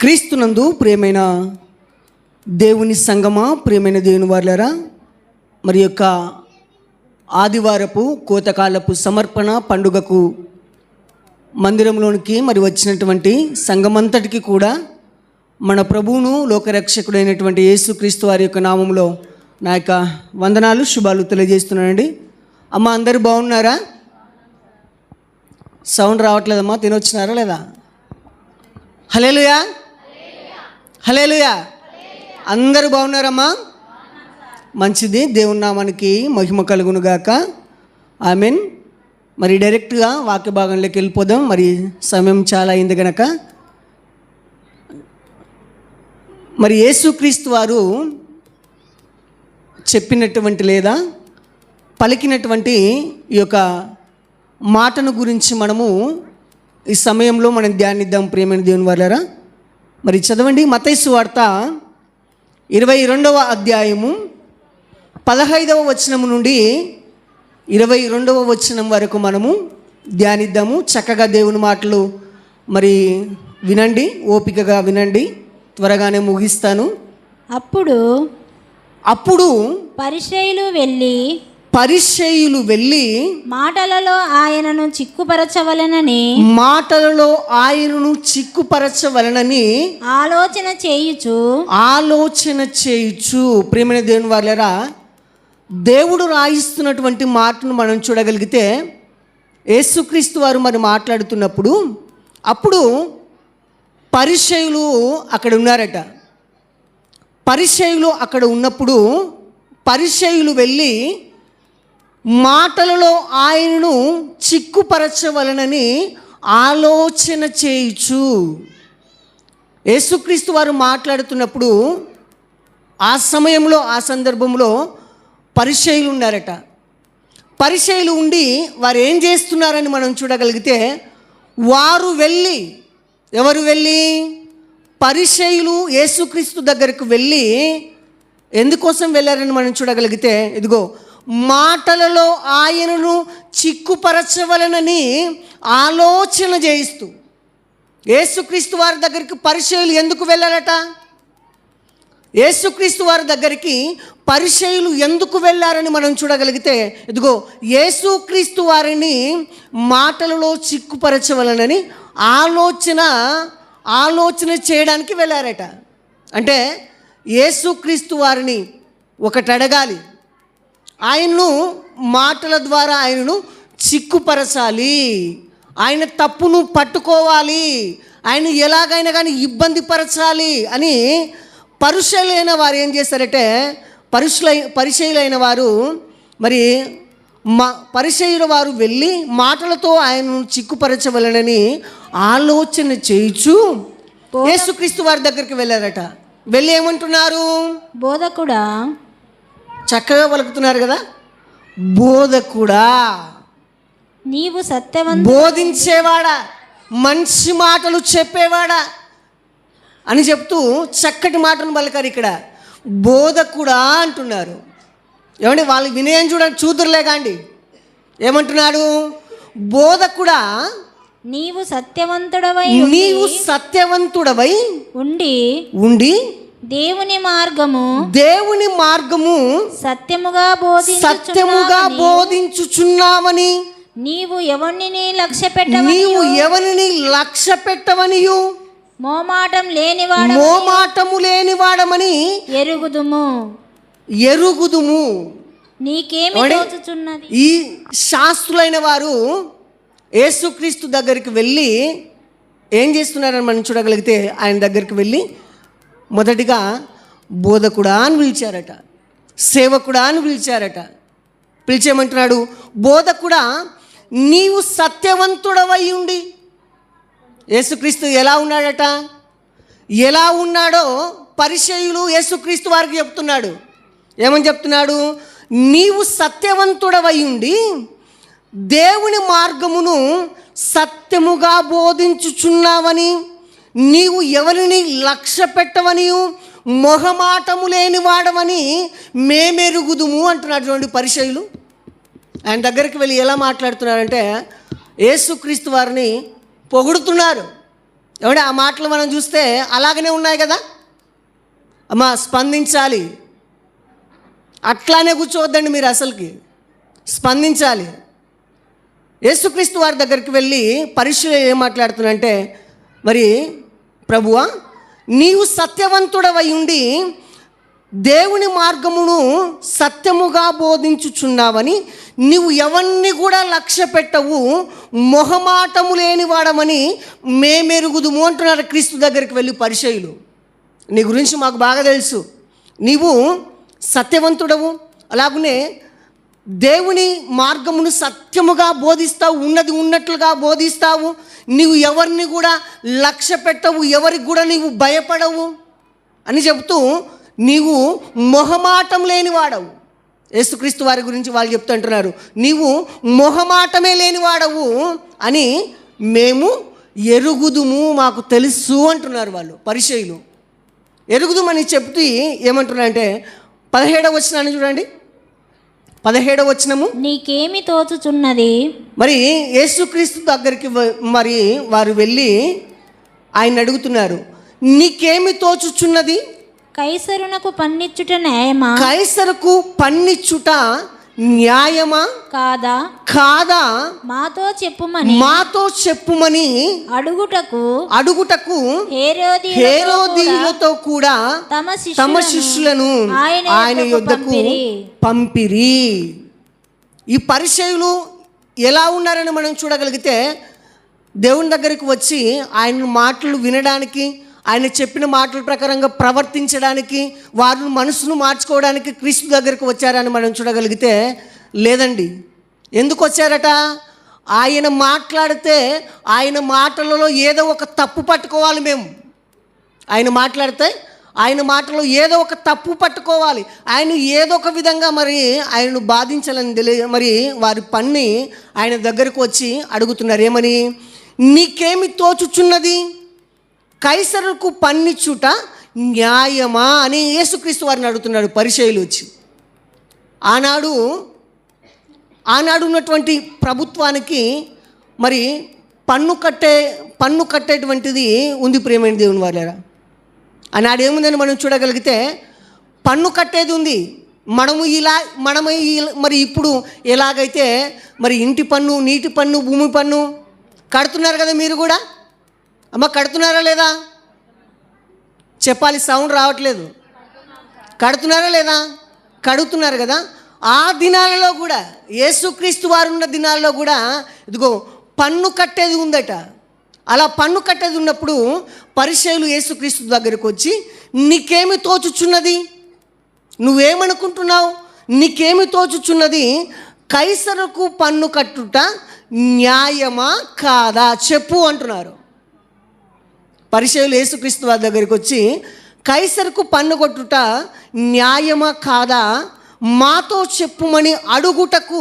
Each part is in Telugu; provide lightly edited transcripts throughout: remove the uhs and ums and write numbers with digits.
క్రీస్తునందు ప్రియమైన దేవుని సంగమా, ప్రియమైన దేవుని వారులారా, మరి యొక్క ఆదివారపు కోతకాలపు సమర్పణ పండుగకు మందిరంలోనికి మరి వచ్చినటువంటి సంఘమంతటికి కూడా మన ప్రభువును లోకరక్షకుడైనటువంటి యేసుక్రీస్తు వారి యొక్క నామంలో నా యొక్క వందనాలు, శుభాలు తెలియజేస్తున్నానండి. అమ్మ, అందరూ బాగున్నారా? సౌండ్ రావట్లేదమ్మా? తినొచ్చినారా లేదా? హల్లెలూయా, హల్లెలూయా. అందరూ బాగున్నారమ్మా? మంచిది. దేవుని నామానికి మహిమ కలుగును గాక. ఆమెన్. మరి డైరెక్ట్గా వాక్య భాగంలోకి వెళ్ళిపోదాం. మరి సమయం చాలా అయింది గనక మరి యేసుక్రీస్తు వారు చెప్పినటువంటి లేదా పలికినటువంటి ఈ యొక్క మాటను గురించి మనము ఈ సమయంలో మనం ధ్యానిద్దాం. ప్రియమైన దేవుని వారులారా, మరి చదవండి. మత్తయి సువార్త 22వ అధ్యాయము 15వ వచనం నుండి 22వ వచనం వరకు మనము ధ్యానిద్దాము. చక్కగా దేవుని మాటలు మరి వినండి, ఓపికగా వినండి. త్వరగానే ముగిస్తాను. అప్పుడు పరిసయ్యులు వెళ్ళి మాటలలో ఆయనను చిక్కుపరచవలనని ఆలోచన చేయుచు. ప్రియమైన దేవుని వారులారా, దేవుడు రాయిస్తున్నటువంటి మాటను మనం చూడగలిగితే, యేసుక్రీస్తు వారు మరి మాట్లాడుతున్నప్పుడు అప్పుడు పరిసయ్యులు అక్కడ ఉన్నారట. పరిసయ్యులు అక్కడ ఉన్నప్పుడు పరిసయ్యులు వెళ్ళి మాటలలో ఆయనను చిక్కుపరచవలనని ఆలోచన చేయుచు. యేసుక్రీస్తు వారు మాట్లాడుతున్నప్పుడు ఆ సమయంలో, ఆ సందర్భంలో పరిసయ్యులు ఉన్నారట. పరిసయ్యులు ఉండి వారు ఏం చేస్తున్నారని మనం చూడగలిగితే, వారు వెళ్ళి, ఎవరు వెళ్ళి? పరిసయ్యులు యేసుక్రీస్తు దగ్గరకు వెళ్ళి ఎందుకోసం వెళ్ళారని మనం చూడగలిగితే, ఇదిగో మాటలలో ఆయనను చిక్కుపరచవలనని ఆలోచన చేయిస్తూ. యేసుక్రీస్తు వారి దగ్గరికి పరిసయ్యులు ఎందుకు వెళ్ళారట? యేసుక్రీస్తు వారి దగ్గరికి పరిసయ్యులు ఎందుకు వెళ్ళారని మనం చూడగలిగితే, ఇదిగో యేసుక్రీస్తు వారిని మాటలలో చిక్కుపరచవలనని ఆలోచన చేయడానికి వెళ్ళారట. అంటే యేసుక్రీస్తు వారిని ఒకటి అడగాలి, ఆయన్ను మాటల ద్వారా ఆయనను చిక్కుపరచాలి, ఆయన తప్పును పట్టుకోవాలి, ఆయన ఎలాగైనా కానీ ఇబ్బంది పరచాలి అని పరిసయ్యులైన వారు ఏం చేశారంటే, పరిసయ్యులైన వారు మరి పరిసయ్యుల వారు వెళ్ళి మాటలతో ఆయనను చిక్కుపరచవలనని ఆలోచన చేయుచు యేసుక్రీస్తు వారి దగ్గరికి వెళ్ళారట. వెళ్ళి ఏమంటున్నారు? బోధకుడా. చక్కగా పలుకుతున్నారు కదా, బోధకుడా, నీవు సత్యవంతుడు, బోధించేవాడా, మంచి మాటలు చెప్పేవాడా అని చెప్తూ చక్కటి మాటను పలికారు. ఇక్కడ బోధకుడా అంటున్నారు. ఏమండి, వాళ్ళు వినయం చూదురులే కాండి. ఏమంటున్నాడు? బోధకుడా, నీవు సత్యవంతుడవై సత్యవంతుడవై ఉండి దేవుని మార్గము సత్యముగా బోధించుచున్నావని, నీవు ఎవరిని లక్ష్య పెట్టవనియు మోమాటము లేనివాడమని ఎరుగుదుము. నీకేమి తోచుచున్నది? ఈ శాస్త్రులైన వారు యేసుక్రీస్తు దగ్గరికి వెళ్ళి ఏం చేస్తున్నారని మనం చూడగలిగితే, ఆయన దగ్గరికి వెళ్ళి మొదటిగా బోధకుడా అని పిలిచారట, సేవకుడా అని పిలిచారట. పిలిచేమంటున్నాడు, బోధకుడా, నీవు సత్యవంతుడవై ఉండి. యేసుక్రీస్తు ఎలా ఉన్నాడట? ఎలా ఉన్నాడో పరిసయ్యులు యేసుక్రీస్తు వారికి చెప్తున్నాడు. ఏమని చెప్తున్నాడు? నీవు సత్యవంతుడవై ఉండి దేవుని మార్గమును సత్యముగా బోధించుచున్నావని, నీవు ఎవరిని లక్ష్య పెట్టవనియు మొహమాటము లేని వాడవని మేమెరుగుదుము అంటున్నటువంటి పరిసయ్యులు. ఆయన దగ్గరికి వెళ్ళి ఎలా మాట్లాడుతున్నారంటే, యేసుక్రీస్తు వారిని పొగుడుతున్నారు. ఏమంటే ఆ మాటలు మనం చూస్తే అలాగనే ఉన్నాయి కదా. అమ్మా స్పందించాలి, అట్లానే కూర్చోవద్దండి మీరు, అసలుకి స్పందించాలి. యేసుక్రీస్తు వారి దగ్గరికి వెళ్ళి పరిశీలి ఏం మాట్లాడుతున్నానంటే, మరి ప్రభువా నీవు సత్యవంతుడవై ఉండి దేవుని మార్గమును సత్యముగా బోధించుచున్నావని నీవు ఎవరిని కూడా లక్ష్య పెట్టవు, మొహమాటము లేనివాడమని మేమెరుగుదుము అంటున్నారు క్రీస్తు దగ్గరికి వెళ్ళి పరిచయులు. నీ గురించి మాకు బాగా తెలుసు, నీవు సత్యవంతుడవు, అలాగనే దేవుని మార్గమును సత్యముగా బోధిస్తావు, ఉన్నది ఉన్నట్లుగా బోధిస్తావు, నీవు ఎవరిని కూడా లక్ష్య పెట్టవు, ఎవరికి కూడా నీవు భయపడవు అని చెబుతూ నీవు మొహమాటం లేనివాడవు. యేసుక్రీస్తు వారి గురించి వాళ్ళు చెప్తుంటున్నారు, నీవు మొహమాటమే లేనివాడవు అని మేము ఎరుగుదుము, మాకు తెలుసు అంటున్నారు వాళ్ళు పరిచయులు. ఎరుగుదుమని చెప్తూ ఏమంటున్నారంటే 17వ వచనాన్ని చూడండి. 17వ వచనము, నీకేమి తోచుచున్నది. మరి యేసుక్రీస్తు దగ్గరికి మరి వారు వెళ్ళి ఆయన అడుగుతున్నారు, నీకేమి తోచుచున్నది? కైసరునకు పన్నిచ్చుట న్యాయమా? కైసరుకు పన్నిచ్చుట న్యాయమా కాదా? కాదా? మాతో చెప్పుమని అడుగుటకు హేరోదీయులతో కూడా తమ శిష్యులను ఆయన యొద్దకు పంపిరి. ఈ పరిచయులు ఎలా ఉన్నారని మనం చూడగలిగితే, దేవుని దగ్గరికి వచ్చి ఆయన మాటలు వినడానికి, ఆయన చెప్పిన మాటల ప్రకారంగా ప్రవర్తించడానికి, వారి మనసును మార్చుకోవడానికి క్రీస్తు దగ్గరికి వచ్చారని మనం చూడగలిగితే, లేదండి. ఎందుకు వచ్చారట? ఆయన మాట్లాడితే ఆయన మాటలలో ఏదో ఒక తప్పు పట్టుకోవాలి. మేము ఆయన మాట్లాడితే ఆయన మాటలో ఏదో ఒక తప్పు పట్టుకోవాలి, ఆయన ఏదో ఒక విధంగా మరి ఆయనను బాధించాలని మరి వారి పన్ని ఆయన దగ్గరకు వచ్చి అడుగుతున్నారు. ఏమని? నీకేమి తోచుచున్నది? కైసరుకు పన్నిచ్చుట న్యాయమా అని యేసుక్రీస్తు వారిని అడుగుతున్నాడు పరిచయులు వచ్చి. ఆనాడు ఉన్నటువంటి ప్రభుత్వానికి మరి పన్ను కట్టేటువంటిది ఉంది. ప్రియమైన దేవుని వారులారా, ఆనాడు ఏముందని మనం చూడగలిగితే పన్ను కట్టేది ఉంది. మనము మరి ఇప్పుడు ఎలాగైతే మరి ఇంటి పన్ను, నీటి పన్ను, భూమి పన్ను కడుతున్నారు కదా, మీరు కూడా అమ్మ కడుతున్నారా లేదా? చెప్పాలి, సౌండ్ రావట్లేదు. కడుతున్నారా లేదా? కడుతున్నారు కదా. ఆ దినాలలో కూడా, యేసుక్రీస్తు వారు ఉన్న దినాల్లో కూడా ఇదిగో పన్ను కట్టేది ఉందట. అలా పన్ను కట్టేది ఉన్నప్పుడు పరిచయులు యేసుక్రీస్తు దగ్గరికి వచ్చి, నీకేమి తోచుచున్నది? నువ్వేమనుకుంటున్నావు? నీకేమి తోచుచున్నది? కైసరుకు పన్ను కట్టుట న్యాయమా కాదా చెప్పు అంటున్నారు. పరిచయులు యేసుక్రీస్తు వారి దగ్గరికి వచ్చి, కైసరుకు పన్ను కొట్టుట న్యాయమా కాదా మాతో చెప్పుమని అడుగుటకు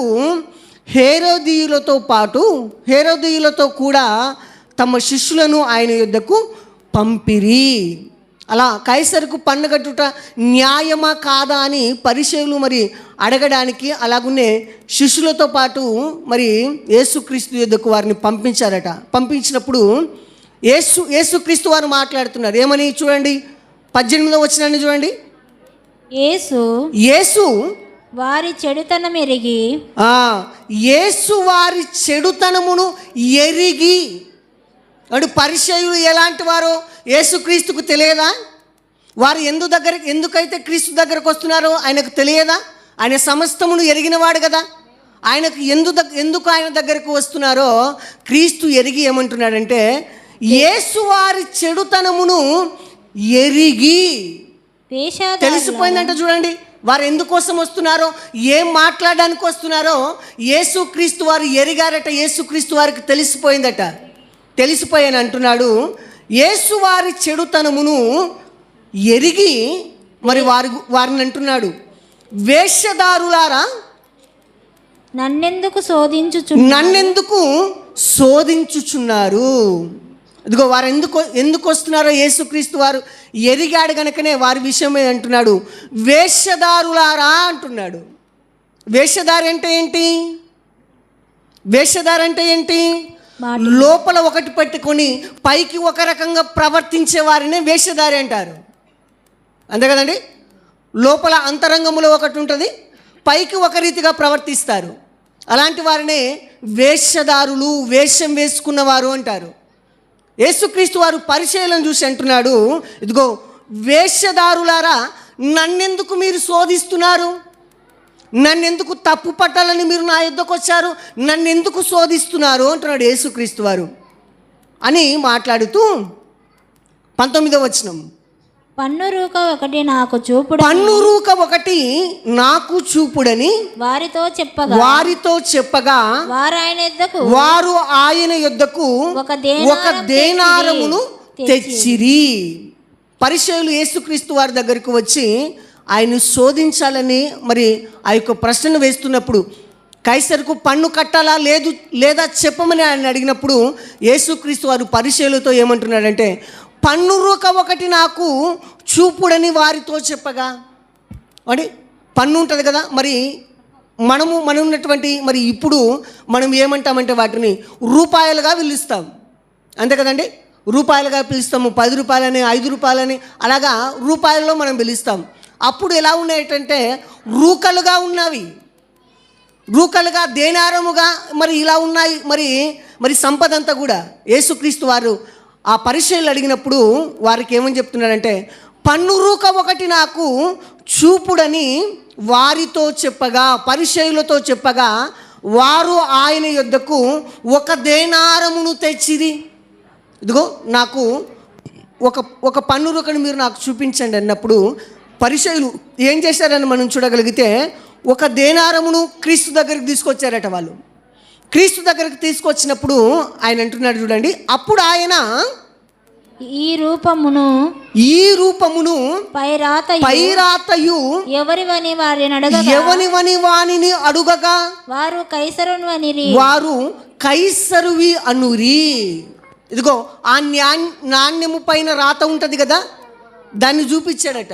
హేరోదీయులతో కూడా తమ శిష్యులను ఆయన యొద్దకు పంపిరి. అలా కైసరుకు పన్ను కట్టుట న్యాయమా కాదా అని పరిచయులు మరి అడగడానికి, అలాగునే శిష్యులతో పాటు మరి యేసుక్రీస్తు యొద్దకు వారిని పంపించారట. పంపించినప్పుడు యేసుక్రీస్తు వారు మాట్లాడుతున్నారు. ఏమని చూడండి, 18వ వచనాన్ని చూడండి. యేసు వారి చెడుతనం ఎరిగి, యేసు వారి చెడుతనమును ఎరిగి. అంటే పరిచయులు ఎలాంటి వారో యేసుక్రీస్తుకు తెలియదా? వారు ఎందుకైతే క్రీస్తు దగ్గరకు వస్తున్నారో ఆయనకు తెలియదా? ఆయన సమస్తమును ఎరిగినవాడు కదా. ఆయనకు ఎందుకు ఆయన దగ్గరకు వస్తున్నారో క్రీస్తు ఎరిగి ఏమంటున్నాడంటే, యేసు వారి చెడుతనమును ఎరిగి. తెలిసిపోయిందంట. చూడండి, వారు ఎందుకోసం వస్తున్నారో, ఏం మాట్లాడడానికి వస్తున్నారో యేసుక్రీస్తు వారు ఎరిగారట. యేసుక్రీస్తు వారికి తెలిసిపోయిందట. తెలిసిపోయాని అంటున్నాడు, యేసు వారి చెడుతనమును ఎరిగి మరి వారిని అంటున్నాడు, వేశ్యదారులారా నన్నెందుకు శోధించుచున్నారు. ఇదిగో వారు ఎందుకు వస్తున్నారో యేసుక్రీస్తు వారు ఎరిగాడు గనుకనే వారి విషయమే అంటున్నాడు, వేశ్యదారులారా అంటున్నాడు. వేశ్యదారు అంటే ఏంటి? లోపల ఒకటి పెట్టుకొని పైకి ఒక రకంగా ప్రవర్తించే వారినే వేషధారి అంటారు. అంతే కదండి. లోపల అంతరంగంలో ఒకటి ఉంటుంది, పైకి ఒక రీతిగా ప్రవర్తిస్తారు. అలాంటి వారినే వేషధారులు, వేషం వేసుకున్నవారు అంటారు. యేసుక్రీస్తు వారు పరిచర్యలను చూసి అంటున్నాడు, ఇదిగో వేషధారులారా, నన్నెందుకు మీరు శోధిస్తున్నారు? నన్నెందుకు తప్పు పట్టాలని మీరు నా యొద్దకు వచ్చారు? నన్నెందుకు శోధిస్తున్నారు అంటున్నాడు యేసుక్రీస్తు వారు అని మాట్లాడుతూ 19వ వచనం, పన్నురూక ఒకటి నాకు చూపుడని వారితో చెప్పగా వారు ఆయన యొద్దకు ఒక దేనారమును తెచ్చిరి. పరిసయ్యులు యేసుక్రీస్తు వారి దగ్గరకు వచ్చి ఆయన శోధించాలని మరి ఆ యొక్క ప్రశ్నను వేస్తున్నప్పుడు, కైసరుకు పన్ను కట్టాలా లేదా చెప్పమని ఆయన అడిగినప్పుడు యేసుక్రీస్తు వారు పరిసయ్యులతో ఏమంటున్నాడంటే, పన్ను రూక ఒకటి నాకు చూపుడని వారితో చెప్పగా. అంటే పన్ను ఉంటుంది కదా, మరి మనం ఉన్నటువంటి మరి ఇప్పుడు మనం ఏమంటామంటే వాటిని రూపాయలుగా పిలుస్తాం. అంతే కదండి, రూపాయలుగా పిలుస్తాము. 10 రూపాయలని, 5 రూపాయలని, అలాగా రూపాయల్లో మనం పిలుస్తాం. అప్పుడు ఎలా ఉన్నాయంటే రూకలుగా ఉన్నవి, రూకలుగా దేనారముగా మరి ఇలా ఉన్నాయి. మరి సంపద అంతా కూడా యేసుక్రీస్తు వారు ఆ పరిచర్యలు అడిగినప్పుడు వారికి ఏమని చెప్తున్నాడంటే, పన్ను రూక ఒకటి నాకు చూపుడని వారితో చెప్పగా, పరిచర్యలతో చెప్పగా వారు ఆయన యొద్దకు ఒక దేనారమును తెచ్చిరి. ఇదిగో నాకు ఒక పన్ను రూకను మీరు నాకు చూపించండి అన్నప్పుడు పరిచర్యలు ఏం చేశారని మనం చూడగలిగితే ఒక దేనారమును క్రీస్తు దగ్గరికి తీసుకొచ్చారట. వాళ్ళు క్రీస్తు దగ్గరికి తీసుకొచ్చినప్పుడు ఆయన అంటున్నాడు చూడండి, అప్పుడు ఆయన ఈ రూపమును పైరాతయు ఎవరివని వానిని అడుగగా వారు కైసరువి అనురి. ఇదిగో ఆ నాణ్యము పైన రాత ఉంటుంది కదా, దాన్ని చూపించాడట.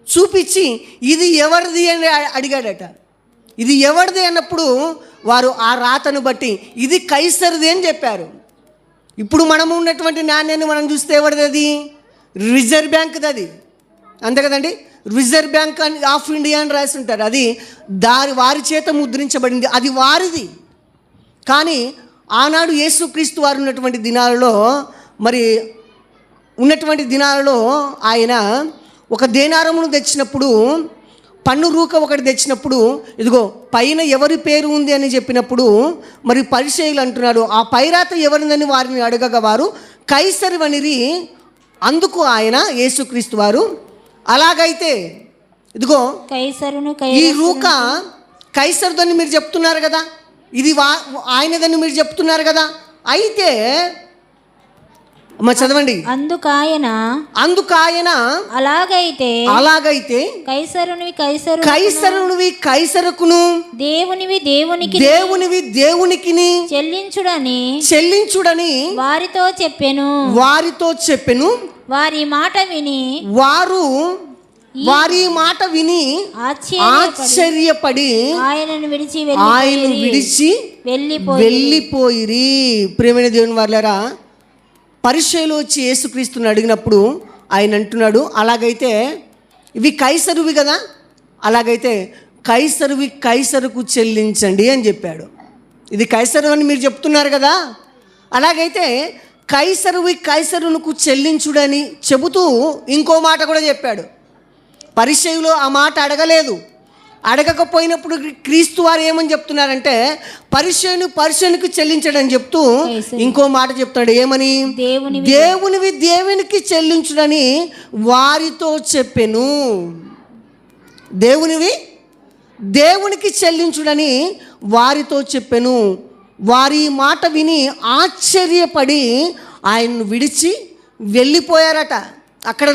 చూపించి ఇది ఎవరిది అని అడిగాడట. ఇది ఎవరిది అన్నప్పుడు వారు ఆ రాతను బట్టి ఇది కైసరుది అని చెప్పారు. ఇప్పుడు మనము ఉన్నటువంటి నాణ్యాన్ని మనం చూస్తే ఎవరిది? అది రిజర్వ్ బ్యాంక్ది. అది అంతే కదండి, రిజర్వ్ బ్యాంక్ ఆఫ్ ఇండియా అని రాసి ఉంటారు. అది వారి చేత ముద్రించబడింది, అది వారిది. కానీ ఆనాడు యేసుక్రీస్తు వారు ఉన్నటువంటి దినాలలో ఆయన ఒక దేనారమును తెచ్చినప్పుడు, పన్ను రూక ఒకటి తెచ్చినప్పుడు, ఇదిగో పైన ఎవరి పేరు ఉంది అని చెప్పినప్పుడు మరి పరిచర్యలు అంటున్నాడు, ఆ పైరాత ఎవరిదని వారిని అడగగా వారు కైసరువనిరి. అందుకు ఆయన యేసుక్రీస్తు వారు, అలాగైతే ఇదిగో ఈ రూక కైసరుదని మీరు చెప్తున్నారు కదా, ఇది ఆయనదని మీరు చెప్తున్నారు కదా, అయితే చదవండి. అందుకాయన అలాగైతే కైసరునివి కైసరుకును దేవునివి దేవునికి చెల్లించుడని వారితో చెప్పెను. వారి మాట విని ఆశ్చర్యపడి ఆయనను విడిచి వెళ్ళిపోయిరి. ప్రియమైన దేవుని వారలారా, పరిచర్యలు వచ్చి యేసుక్రీస్తుని అడిగినప్పుడు ఆయన అంటున్నాడు, అలాగైతే ఇవి కైసరువి కదా, అలాగైతే కైసరుకు చెల్లించండి అని చెప్పాడు. ఇది కైసరు అని మీరు చెప్తున్నారు కదా, అలాగైతే కైసరునకు చెల్లించుడని చెబుతూ ఇంకో మాట కూడా చెప్పాడు. పరిచర్యలు ఆ మాట అడగకపోయినప్పుడు క్రీస్తు వారు ఏమని చెప్తున్నారంటే పరిచర్యకు చెల్లించడని చెప్తూ ఇంకో మాట చెప్తాడు. ఏమని? దేవునికి చెల్లించుడని వారితో చెప్పెను. దేవునికి చెల్లించుడని వారితో చెప్పెను. వారి మాట విని ఆశ్చర్యపడి ఆయన్ను విడిచి వెళ్ళిపోయారట. అక్కడ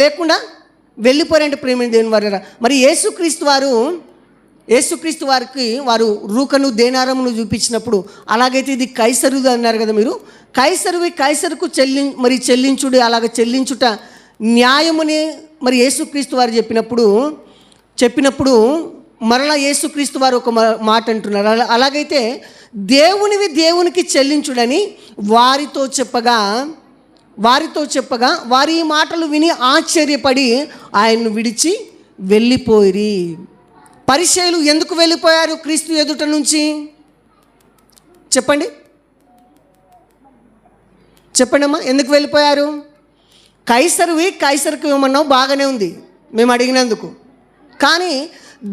లేకుండా వెళ్ళిపోయారంటే ప్రేమ దేవుని వారు. మరి యేసుక్రీస్తు వారికి వారు రూకను దేనారమును చూపించినప్పుడు, అలాగైతే ఇది కైసరుది అన్నారు కదా మీరు, కైసరుకు చెల్లించుడు, అలాగ చెల్లించుట న్యాయముని మరి యేసుక్రీస్తు వారు చెప్పినప్పుడు మరలా యేసుక్రీస్తు వారు ఒక మాట అంటున్నారు. అలాగైతే దేవునివి దేవునికి చెల్లించుడని వారితో చెప్పగా వారి ఈ మాటలు విని ఆశ్చర్యపడి ఆయన్ను విడిచి వెళ్ళిపోయిరి. పరిసయ్యులు ఎందుకు వెళ్ళిపోయారు క్రీస్తు ఎదుట నుంచి? చెప్పండి అమ్మా, ఎందుకు వెళ్ళిపోయారు? కైసరుకు ఇవ్వమన్నావు, బాగానే ఉంది మేము అడిగినందుకు. కానీ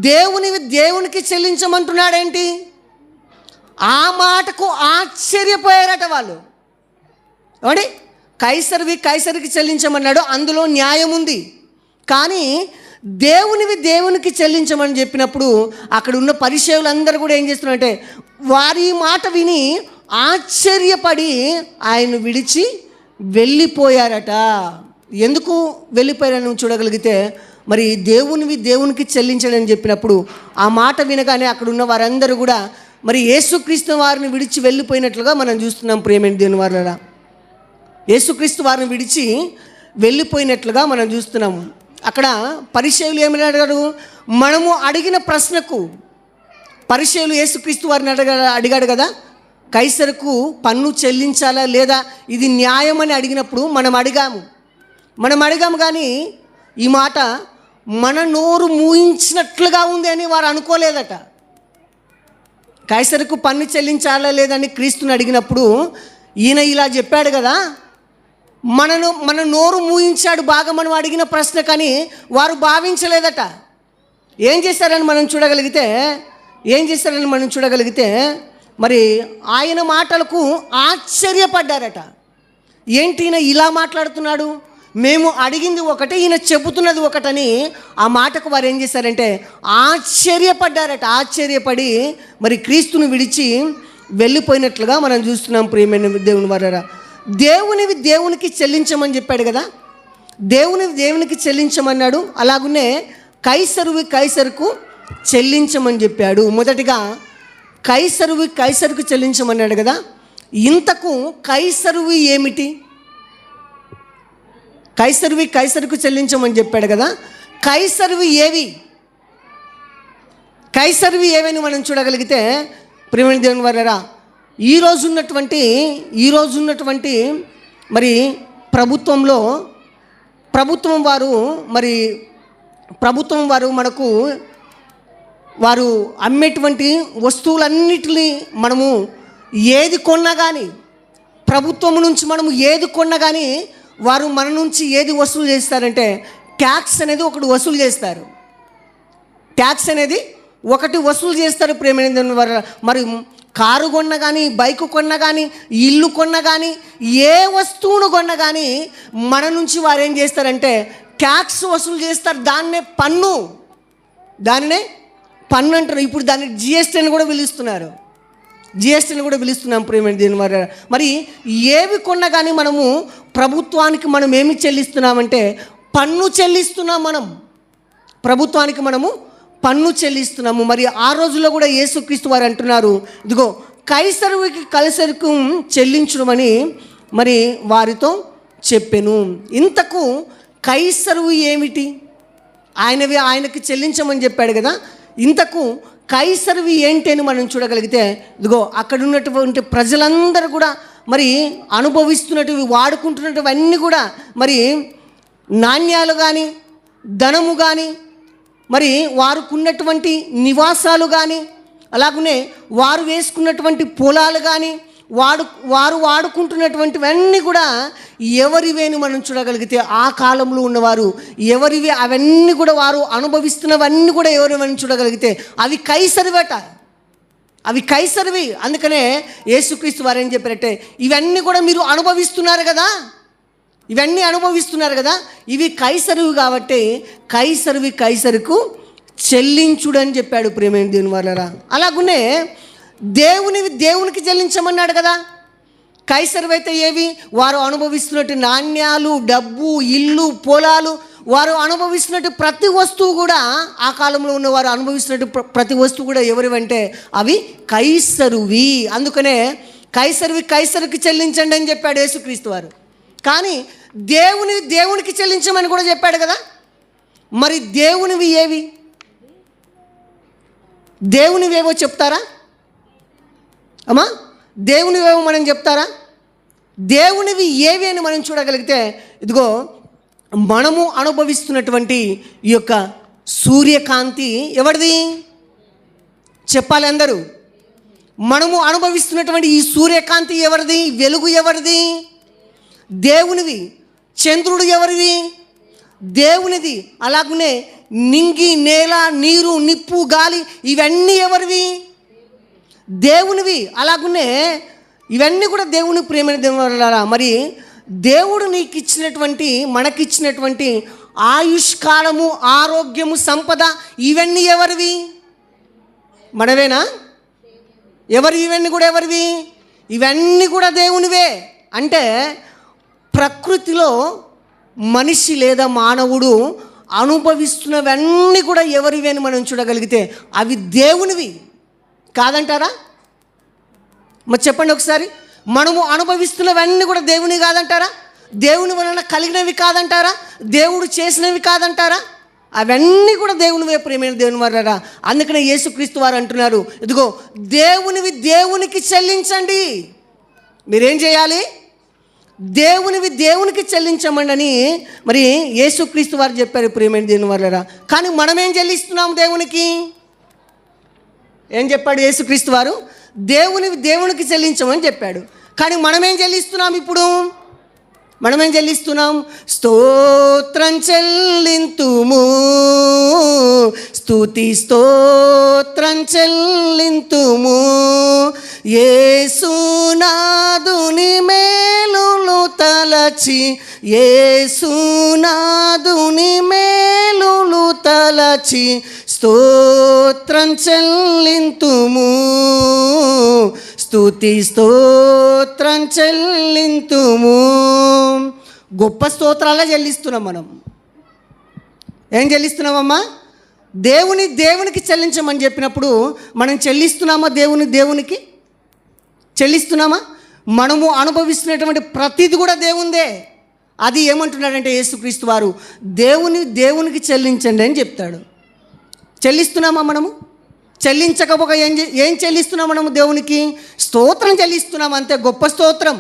దేవునివి దేవునికి చెల్లించమంటున్నాడేంటి? ఆ మాటకు ఆశ్చర్యపోయారట వాళ్ళు. ఏమండి, కైసరికి చెల్లించమన్నాడు, అందులో న్యాయం ఉంది. కానీ దేవునివి దేవునికి చెల్లించమని చెప్పినప్పుడు అక్కడ ఉన్న పరిసయ్యులందరూ కూడా ఏం చేస్తున్నారంటే వారి మాట విని ఆశ్చర్యపడి ఆయన్ను విడిచి వెళ్ళిపోయారట. ఎందుకు వెళ్ళిపోయారని చూడగలిగితే, మరి దేవునివి దేవునికి చెల్లించడని చెప్పినప్పుడు ఆ మాట వినగానే అక్కడ ఉన్న వారందరూ కూడా మరి యేసుక్రీస్తు వారిని విడిచి వెళ్ళిపోయినట్లుగా మనం చూస్తున్నాం. ప్రియమైన దేవుని వారలారా, యేసుక్రీస్తు వారిని విడిచి వెళ్ళిపోయినట్లుగా మనం చూస్తున్నాము. అక్కడ పరిసయ్యులు ఏమని అడిగారు? మనము అడిగిన ప్రశ్నకు పరిసయ్యులు యేసుక్రీస్తు వారిని అడిగాడు కదా, కైసరుకు పన్ను చెల్లించాలా లేదా, ఇది న్యాయమని అడిగినప్పుడు మనం అడిగాము కానీ ఈ మాట మన నోరు మూయించినట్లుగా ఉంది అని వారు అనుకోలేదట. కైసరుకు పన్ను చెల్లించాలా లేదని క్రీస్తుని అడిగినప్పుడు ఈయన ఇలా చెప్పాడు కదా, మన నోరు మూయించాడు బాగా మనం అడిగిన ప్రశ్న, కానీ వారు భావించలేదట. ఏం చేశారని మనం చూడగలిగితే మరి ఆయన మాటలకు ఆశ్చర్యపడ్డారట. ఏంటి ఈయన ఇలా మాట్లాడుతున్నాడు, మేము అడిగింది ఒకటి, ఈయన చెబుతున్నది ఒకటని ఆ మాటకు వారు ఏం చేశారంటే ఆశ్చర్యపడ్డారట. ఆశ్చర్యపడి మరి క్రీస్తుని విడిచి వెళ్ళిపోయినట్లుగా మనం చూస్తున్నాం. ప్రియమైన దేవుని వారలారా, దేవునివి దేవునికి చెల్లించమని చెప్పాడు కదా, దేవునివి దేవునికి చెల్లించమన్నాడు. అలాగునే కైసరుకు చెల్లించమని చెప్పాడు. మొదటిగా కైసరుకు చెల్లించమన్నాడు కదా. ఇంతకు కైసరువి ఏమిటి? కైసరుకు చెల్లించమని చెప్పాడు కదా, కైసరువి ఏవని మనం చూడగలిగితే ప్రియమైన దేవుని వారలారా, ఈ రోజు ఉన్నటువంటి మరి ప్రభుత్వం వారు మనకు వారు అమ్మేటువంటి వస్తువులన్నిటినీ మనము ఏది కొన్నా కానీ, ప్రభుత్వం నుంచి మనము ఏది కొన్నా కానీ వారు మన నుంచి ఏది వసూలు చేస్తారంటే ట్యాక్స్ అనేది ఒకటి వసూలు చేస్తారు. ప్రేమైన వారు, మరి కారు కొన్నా కానీ, బైక్ కొన్నా కానీ, ఇల్లు కొన్నా కానీ, ఏ వస్తువును కొన్నా కానీ మన నుంచి వారు ఏం చేస్తారంటే ట్యాక్స్ వసూలు చేస్తారు. దాన్నే పన్ను అంటారు. ఇప్పుడు దాన్ని జిఎస్టీ అని కూడా పిలుస్తున్నాం. ప్రియమైన దేవుని వారలారా, మరి ఏవి కొన్నా కానీ మనము ప్రభుత్వానికి మనం ఏమి చెల్లిస్తున్నామంటే పన్ను చెల్లిస్తున్నాం. ప్రభుత్వానికి మనము పన్ను చెల్లిస్తున్నాము. మరి ఆ రోజుల్లో కూడా యేసుక్రీస్తు వారు అంటున్నారు, ఇదిగో కైసరుకు చెల్లించడమని మరి వారితో చెప్పెను. ఇంతకు కైసరువు ఏమిటి? ఆయనకి చెల్లించమని చెప్పాడు కదా, ఇంతకు కైసరువి ఏంటి అని మనం చూడగలిగితే, ఇదిగో అక్కడ ఉన్నటువంటి ప్రజలందరూ కూడా మరి అనుభవిస్తున్నటివి, వాడుకుంటున్నటివన్నీ కూడా మరి నాణ్యాలు కానీ, ధనము కానీ, మరి వారుకున్నటువంటి నివాసాలు కానీ, అలాగనే వారు వేసుకున్నటువంటి పొలాలు కానీ, వారు వాడుకుంటున్నటువంటివన్నీ కూడా ఎవరివేని మనం చూడగలిగితే ఆ కాలంలో ఉన్నవారు ఎవరివి, అవన్నీ కూడా వారు అనుభవిస్తున్నవన్నీ కూడా ఎవరివని చూడగలిగితే అవి కైసరివి. అందుకనే యేసుక్రీస్తు వారు ఏం చెప్పారంటే ఇవన్నీ కూడా మీరు అనుభవిస్తున్నారు కదా, ఇవి కైసరివి కాబట్టి కైసరుకు చెల్లించుడని చెప్పాడు. ప్రియమైన దేవుని వారలారా, అలాగునే దేవునికి చెల్లించమన్నాడు కదా. కైసరువి అయితే ఏవి? వారు అనుభవిస్తున్నట్టు నాణ్యాలు, డబ్బు, ఇల్లు, పొలాలు, వారు అనుభవిస్తున్నట్టు ప్రతి వస్తువు కూడా, ఆ కాలంలో ఉన్న వారు అనుభవిస్తున్నట్టు ప్రతి వస్తువు కూడా ఎవరివంటే అవి కైసరువి. అందుకనే కైసరుకి చెల్లించండి అని చెప్పాడు యేసుక్రీస్తు వారు. కానీ దేవునికి చెల్లించమని కూడా చెప్పాడు కదా. మరి దేవునివి ఏవి? దేవునివేవో చెప్తారా అమ్మా? దేవునివేవో మనం చెప్తారా? దేవునివి ఏవి అని మనం చూడగలిగితే, ఇదిగో మనము అనుభవిస్తున్నటువంటి ఈ యొక్క సూర్యకాంతి ఎవరిది చెప్పాలి అందరూ. మనము అనుభవిస్తున్నటువంటి ఈ సూర్యకాంతి ఎవరిది? వెలుగు ఎవరిది? దేవునివి. చంద్రుడు ఎవరివి? దేవునిది. అలాగనే నింగి, నేల, నీరు, నిప్పు, గాలి ఇవన్నీ ఎవరివి? దేవునివి. అలాగనే ఇవన్నీ కూడా దేవుని ప్రేమైన దేవుని. మరి దేవుడు నీకు ఇచ్చినటువంటి, మనకిచ్చినటువంటి ఆయుష్కాలము, ఆరోగ్యము, సంపద ఇవన్నీ ఎవరివి? మనవేనా? ఎవరు? ఇవన్నీ కూడా ఎవరివి? ఇవన్నీ కూడా దేవునివే. అంటే ప్రకృతిలో మనిషి లేదా మానవుడు అనుభవిస్తున్నవన్నీ కూడా ఎవరివి అని మనం చూడగలిగితే అవి దేవునివి కాదంటారా? మరి చెప్పండి ఒకసారి. మనము అనుభవిస్తున్నవన్నీ కూడా దేవుని కాదంటారా? దేవుని వలన కలిగినవి కాదంటారా? దేవుడు చేసినవి కాదంటారా? అవన్నీ కూడా దేవునివే ప్రేమైన దేవుని వారా. అందుకనే యేసుక్రీస్తు వారు అంటున్నారు, ఇదిగో దేవునివి దేవునికి చెల్లించండి. మీరేం చేయాలి? దేవునివి దేవునికి చెల్లించమండి అని మరి యేసుక్రీస్తు వారు చెప్పారు ప్రేమైన దేవుని వారా. కానీ మనం ఏం చెల్లిస్తున్నాము దేవునికి? ఏం చెప్పాడు యేసుక్రీస్తు వారు? దేవునివి దేవునికి చెల్లించమని చెప్పాడు. కానీ మనం ఏం చెల్లిస్తున్నాం? ఇప్పుడు మనమేం చెల్లిస్తున్నాం? స్తోత్రం చెల్లింతుము, స్తుతి స్తోత్రం చెల్లింతుము, యేసునాదుని మేలులు తలచి, యేసునాదుని మేలులు తలచి స్తోత్రం చెల్లింతుము, స్తుతి స్తోత్రం చెల్లింతుము. గొప్ప స్తోత్రాలే చెల్లిస్తున్నాం మనం. ఏం చెల్లిస్తున్నామమ్మా? దేవునికి చెల్లించమని చెప్పినప్పుడు మనం చెల్లిస్తున్నామా? దేవునికి చెల్లిస్తున్నామా? మనము అనుభవిస్తున్నటువంటి ప్రతిది కూడా దేవుందే. అది ఏమంటున్నాడంటే యేసుక్రీస్తు వారు దేవునికి చెల్లించండి అని చెప్తాడు. చెల్లిస్తున్నామా మనము? చెల్లించకపోగా ఏం చెల్లిస్తున్నాం మనము? దేవునికి స్తోత్రం చెల్లిస్తున్నాము, అంతే. గొప్ప స్తోత్రం.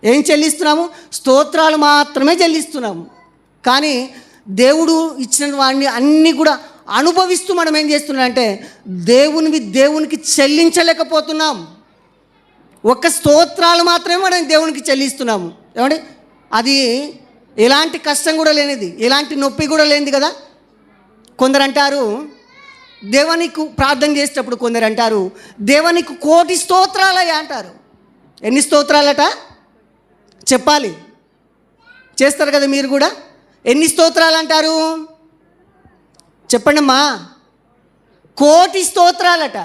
ఏం చెల్లిస్తున్నాము? స్తోత్రాలు మాత్రమే చెల్లిస్తున్నాము. కానీ దేవుడు ఇచ్చిన వాడిని అన్నీ కూడా అనుభవిస్తూ మనం ఏం చేస్తున్నామంటే దేవునికి చెల్లించలేకపోతున్నాం. ఒక్క స్తోత్రాలు మాత్రమే మనం దేవునికి చెల్లిస్తున్నాము. ఏమండి? అది ఎలాంటి కష్టం కూడా లేనిది, ఎలాంటి నొప్పి కూడా లేనిది కదా. కొందరు అంటారు దేవునికి ప్రార్థన చేసేటప్పుడు, కొందరు అంటారు దేవునికి 1,000,000 స్తోత్రాలయ్యా అంటారు. ఎన్ని స్తోత్రాలట చెప్పాలి? చేస్తారు కదా మీరు కూడా. ఎన్ని స్తోత్రాలు అంటారు చెప్పండమ్మా? 1,000,000 స్తోత్రాలట.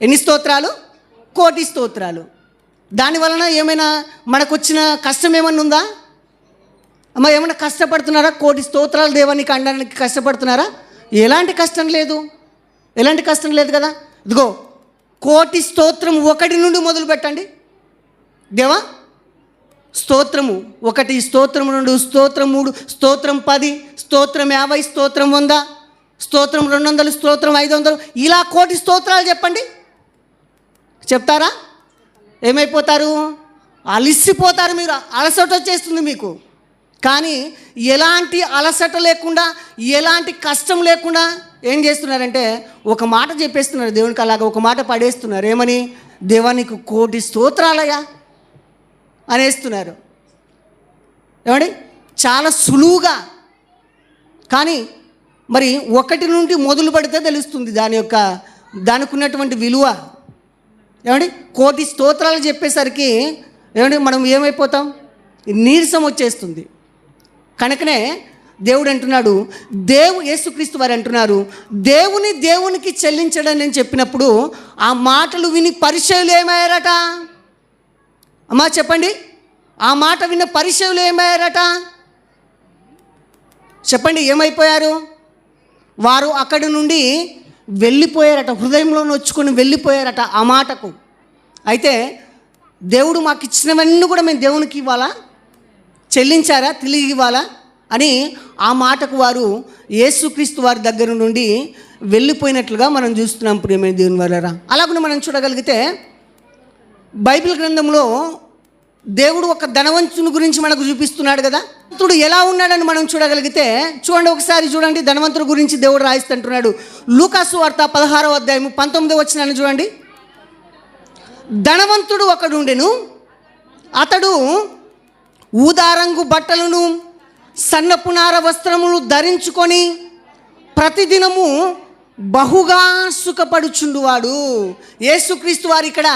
ఎన్ని స్తోత్రాలు? 1,000,000 స్తోత్రాలు. దానివలన ఏమైనా మనకు వచ్చిన కష్టం ఏమన్నా ఉందా అమ్మ? ఏమైనా కష్టపడుతున్నారా? 1,000,000 స్తోత్రాలు దేవానికి అనడానికి కష్టపడుతున్నారా? ఎలాంటి కష్టం లేదు. ఎలాంటి కష్టం లేదు కదా. ఇదిగో 1,000,000 స్తోత్రం 1 నుండి మొదలు పెట్టండి. దేవా స్తోత్రము 1, స్తోత్రం 2, స్తోత్రం 3, స్తోత్రం 10, స్తోత్రం 50, స్తోత్రం 100, స్తోత్రం 200, స్తోత్రం 500, ఇలా 1,000,000 స్తోత్రాలు చెప్పండి. చెప్తారా? ఏమైపోతారు? అలిసిపోతారు. మీరు అలసట వచ్చేస్తుంది మీకు. కానీ ఎలాంటి అలసట లేకుండా, ఎలాంటి కష్టం లేకుండా ఏం చేస్తున్నారంటే ఒక మాట చెప్పేస్తున్నారు దేవునికి. అలాగా ఒక మాట పడేస్తున్నారు. ఏమని? దేవా నీకు 1,000,000 స్తోత్రాలయ్యా అనేస్తున్నారు. ఏమండి? చాలా సులువుగా. కానీ మరి 1 నుండి మొదలు పెడితే తెలుస్తుంది దానికి ఉన్నటువంటి విలువ. ఏమండి? 1,000,000 స్తోత్రాలు చెప్పేసరికి ఏమండి మనం ఏమైపోతాం? నీరసం వచ్చేస్తుంది. కనుకనే దేవుడు అంటున్నాడు, యేసుక్రీస్తు వారు అంటున్నారు దేవునికి చెల్లించడం నేను చెప్పినప్పుడు ఆ మాటలు విని పరిచయులు ఏమయ్యారట? అమ్మా చెప్పండి. ఆ మాట విన్న పరిచయులు ఏమయ్యారట? చెప్పండి. ఏమైపోయారు? వారు అక్కడి నుండి వెళ్ళిపోయారట. హృదయంలో నొచ్చుకొని వెళ్ళిపోయారట ఆ మాటకు. అయితే దేవుడు మాకు ఇచ్చినవన్నీ కూడా మేము దేవునికి ఇవ్వాలా? చెల్లించారా? తిరిగి ఇవ్వాలా అని ఆ మాటకు వారు యేసుక్రీస్తు వారి దగ్గర నుండి వెళ్ళిపోయినట్లుగా మనం చూస్తున్నాం ప్రియమైన దేవుని వలన. అలాగనే మనం చూడగలిగితే బైబిల్ గ్రంథంలో దేవుడు ఒక ధనవంతుని గురించి మనకు చూపిస్తున్నాడు కదా. ధనవంతుడు ఎలా ఉన్నాడని మనం చూడగలిగితే చూడండి, ఒకసారి చూడండి, ధనవంతుడి గురించి దేవుడు రాయిస్తుంటున్నాడు. లూకాసు వార్త 16వ అధ్యాయము 19వ వచనాన్ని చూడండి. ధనవంతుడు ఒకడుండెను, అతడు ఊదారంగు బట్టలను సన్నపు నార వస్త్రములు ధరించుకొని ప్రతిదినము బహుగా సుఖపడుచుండువాడు. యేసుక్రీస్తు వారు ఇక్కడ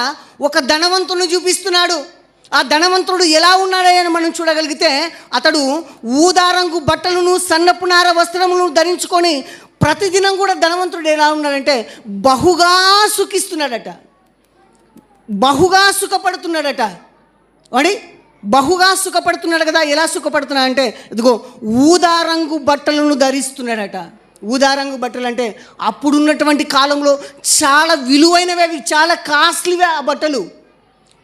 ఒక ధనవంతుని చూపిస్తున్నాడు. ఆ ధనవంతుడు ఎలా ఉన్నాడని మనం చూడగలిగితే అతడు ఊదారంగు బట్టలను సన్నపు నార వస్త్రములను ధరించుకొని ప్రతిదినం కూడా ధనవంతుడు ఎలా ఉన్నాడంటే బహుగా సుఖిస్తున్నాడట, బహుగా సుఖపడుతున్నాడట. వాడి బహుగా సుఖపడుతున్నాడు కదా. ఎలా సుఖపడుతున్నా అంటే ఇదిగో ఊదారంగు బట్టలను ధరిస్తున్నాడట. ఊదారంగు బట్టలు అంటే అప్పుడున్నటువంటి కాలంలో చాలా విలువైనవి, అవి చాలా కాస్ట్లీవే ఆ బట్టలు.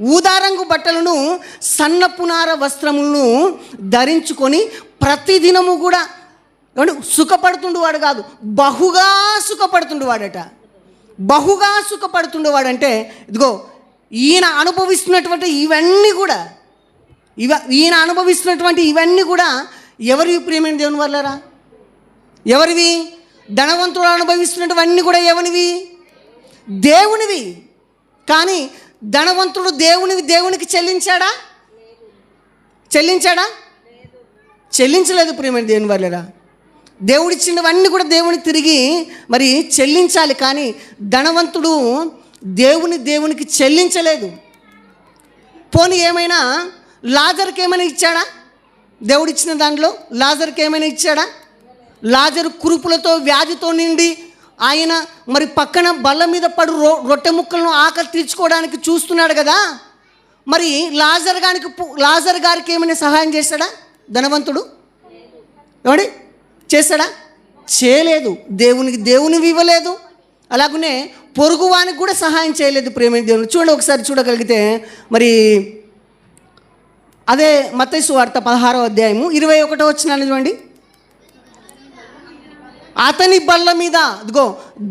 ఊదారంగు బట్టలను సన్నపు నార వస్త్రములను ధరించుకొని ప్రతిదినము కూడా సుఖపడుతుండేవాడు కాదు, బహుగా సుఖపడుతుండేవాడట. బహుగా సుఖపడుతుండేవాడంటే ఇదిగో ఈయన అనుభవిస్తున్నటువంటి ఇవన్నీ కూడా ఈయన అనుభవిస్తున్నటువంటి ఇవన్నీ కూడా ఎవరివి ప్రియమైన దేవుని వల్లరా? ఎవరివి? ధనవంతుడు అనుభవిస్తున్నటువన్నీ కూడా ఎవరివి? దేవునివి. కానీ ధనవంతుడు దేవునికి చెల్లించాడా? చెల్లించలేదు ప్రియమైన దేవుని వల్లరా. దేవుడిచ్చినవన్నీ కూడా దేవునికి తిరిగి మరి చెల్లించాలి. కానీ ధనవంతుడు దేవునికి చెల్లించలేదు. పోనీ ఏమైనా లాజర్కి ఏమైనా ఇచ్చాడా? దేవుడిచ్చిన దాంట్లో లాజర్కి ఏమైనా ఇచ్చాడా? లాజరు కురుపులతో వ్యాధితో నిండి ఆయన మరి పక్కన బల్ల మీద పడు రొట్టె ముక్కలను ఆకలి తీర్చుకోవడానికి చూస్తున్నాడు కదా. మరి లాజర్ గారికి ఏమైనా సహాయం చేశాడా ధనవంతుడు? ఎవడి చేశాడా? చేయలేదు. దేవునికి ఇవ్వలేదు. అలాగనే పొరుగువానికి కూడా సహాయం చేయలేదు ప్రేమ దేవుని. చూడండి, ఒకసారి చూడగలిగితే మరి అదే మత్తయి సువార్త 16వ అధ్యాయము 21వ వచనాన్ని చూడండి. అతని బల్ల మీద, ఇదిగో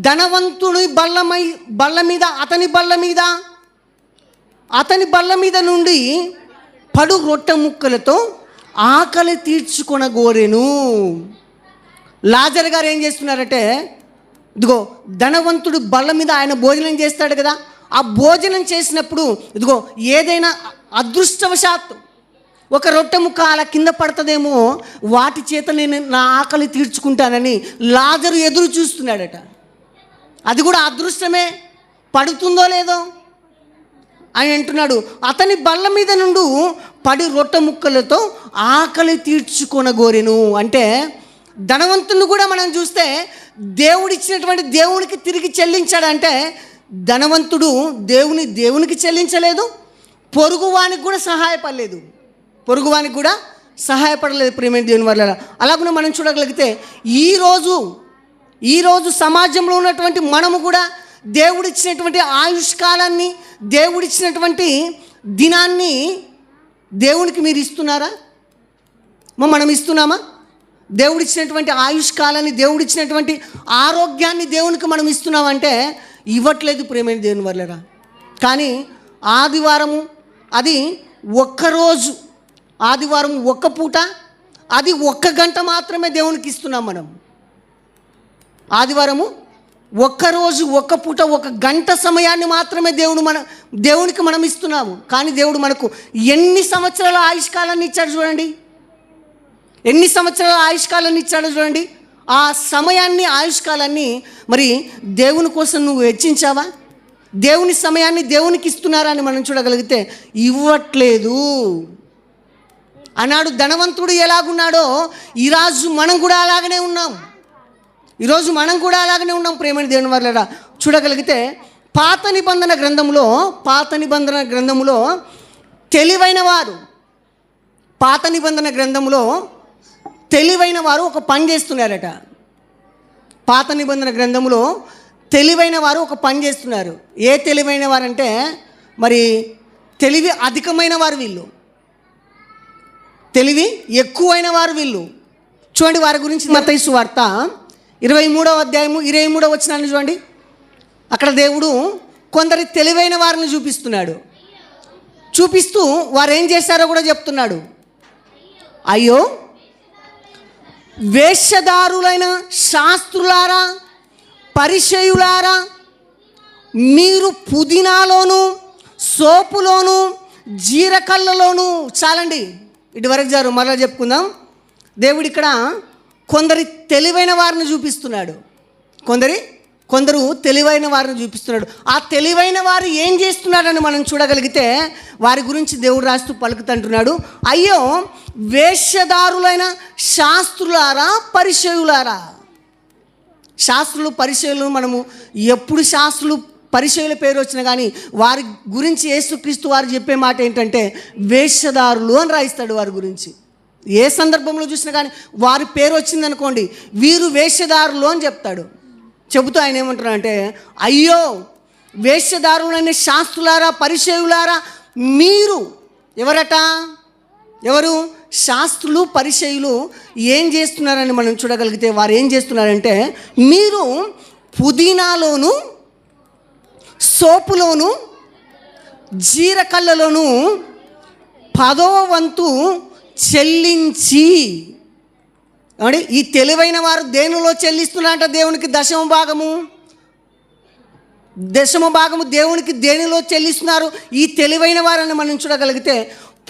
ధనవంతుడి బల్ల మీద అతని బల్ల మీద నుండి పడు రొట్టె ముక్కలతో ఆకలి తీర్చుకొనగోరెను. లాజర్ గారు ఏం చేస్తున్నారంటే ఇదిగో ధనవంతుడు బల్ల మీద ఆయన భోజనం చేస్తాడు కదా. ఆ భోజనం చేసినప్పుడు ఇదిగో ఏదైనా అదృష్టవశాత్తు ఒక రొట్టె ముక్క అలా కింద పడుతుందేమో, వాటి చేత నేను నా ఆకలి తీర్చుకుంటానని లాజరు ఎదురు చూస్తున్నాడట. అది కూడా అదృష్టమే, పడుతుందో లేదో అని అంటున్నాడు. అతని బల్ల మీద నుండి పడి రొట్టె ముక్కలతో ఆకలి తీర్చుకొనగోరెను. అంటే ధనవంతుని కూడా మనం చూస్తే దేవుడిచ్చినటువంటి దేవునికి తిరిగి చెల్లించాడంటే ధనవంతుడు దేవునికి చెల్లించలేదు, పొరుగువానికి కూడా సహాయపడలేదు ప్రియమైన దేవుని వల్ల. అలాగనే మనం చూడగలిగితే ఈరోజు సమాజంలో ఉన్నటువంటి మనము కూడా దేవుడిచ్చినటువంటి ఆయుష్కాలాన్ని, దేవుడిచ్చినటువంటి దినాన్ని దేవునికి మీరు ఇస్తున్నారా? మనం ఇస్తున్నామా? దేవుడిచ్చినటువంటి ఆయుష్కాలాన్ని, దేవుడిచ్చినటువంటి ఆరోగ్యాన్ని దేవునికి మనం ఇస్తున్నామంటే ఇవ్వట్లేదు ప్రేమైన దేవుని వల్లరా. కానీ ఆదివారము అది ఒక్కరోజు, ఆదివారం ఒక్క పూట, అది 1 గంట మాత్రమే దేవునికి ఇస్తున్నాం మనం. ఆదివారము ఒక్కరోజు 1 పూట 1 గంట సమయాన్ని మాత్రమే దేవునికి మనం ఇస్తున్నాము. కానీ దేవుడు మనకు ఎన్ని సంవత్సరాల ఆయుష్కాలాన్ని ఇచ్చాడు చూడండి. ఎన్ని సంవత్సరాల ఆయుష్కాలాన్ని ఇచ్చాడో చూడండి. ఆ సమయాన్ని, ఆయుష్కాలాన్ని మరి దేవుని కోసం నువ్వు వెచ్చించావా? దేవుని సమయాన్ని దేవునికి ఇస్తున్నారా అని మనం చూడగలిగితే ఇవ్వట్లేదు. అన్నాడు ధనవంతుడు ఎలాగున్నాడో ఈరోజు మనం కూడా అలాగనే ఉన్నాం. ప్రేమని దేవుని వల్ల చూడగలిగితే పాత నిబంధన గ్రంథంలో తెలివైన వారు ఒక పని చేస్తున్నారట. పాత నిబంధన గ్రంథంలో తెలివైన వారు ఒక పని చేస్తున్నారు. ఏ తెలివైన వారంటే మరి తెలివి అధికమైన వారు వీళ్ళు, తెలివి ఎక్కువైన వారు వీళ్ళు. చూడండి వారి గురించి మత్తయి సువార్త 23వ అధ్యాయము 23వ వచనాన్ని చూడండి. అక్కడ దేవుడు కొందరి తెలివైన వారిని చూపిస్తున్నాడు. చూపిస్తూ వారు ఏం చేశారో కూడా చెప్తున్నాడు. అయ్యో వేషధారులైన శాస్త్రులారా, పరిసయ్యులారా, మీరు పుదీనాలోను, సోపులోను, జీరకళ్ళలోను. చాలండి, ఇటువరకు జారు, మరలా చెప్పుకుందాం. దేవుడు ఇక్కడ కొందరి తెలివైన వారిని చూపిస్తున్నాడు. కొందరు తెలివైన వారిని చూపిస్తున్నాడు. ఆ తెలివైన వారు ఏం చేస్తున్నారని మనం చూడగలిగితే వారి గురించి దేవుడు రాస్తూ పలుకుతుంటున్నాడు. అయ్యో వేషధారులైన శాస్త్రులారా, పరిసయ్యులారా. శాస్త్రులు, పరిసయ్యులు, మనము ఎప్పుడు శాస్త్రులు, పరిసయ్యుల పేరు వచ్చినా కానీ వారి గురించి యేసుక్రీస్తు వారు చెప్పే మాట ఏంటంటే వేషధారులు అని రాయిస్తాడు. వారి గురించి ఏ సందర్భంలో చూసినా కానీ వారి పేరు వచ్చిందనుకోండి, వీరు వేషధారులు అని చెప్తాడు. చెబుతూ ఆయన ఏమంటున్నాడంటే, అయ్యో వేషధారులైన శాస్త్రులారా, పరిసయ్యులారా, మీరు ఎవరు శాస్త్రులు, పరిసయ్యులు ఏం చేస్తున్నారని మనం చూడగలిగితే వారు ఏం చేస్తున్నారంటే, మీరు పుదీనాలోను, సోపులోను, జీరకళ్ళలోను 10వ వంతు చెల్లించి. అంటే ఈ తెలివైన వారు దేనిలో చెల్లిస్తున్నారంట? దేవునికి దశమ భాగము దేవునికి దేనిలో చెల్లిస్తున్నారు ఈ తెలివైన వారని మనం చూడగలిగితే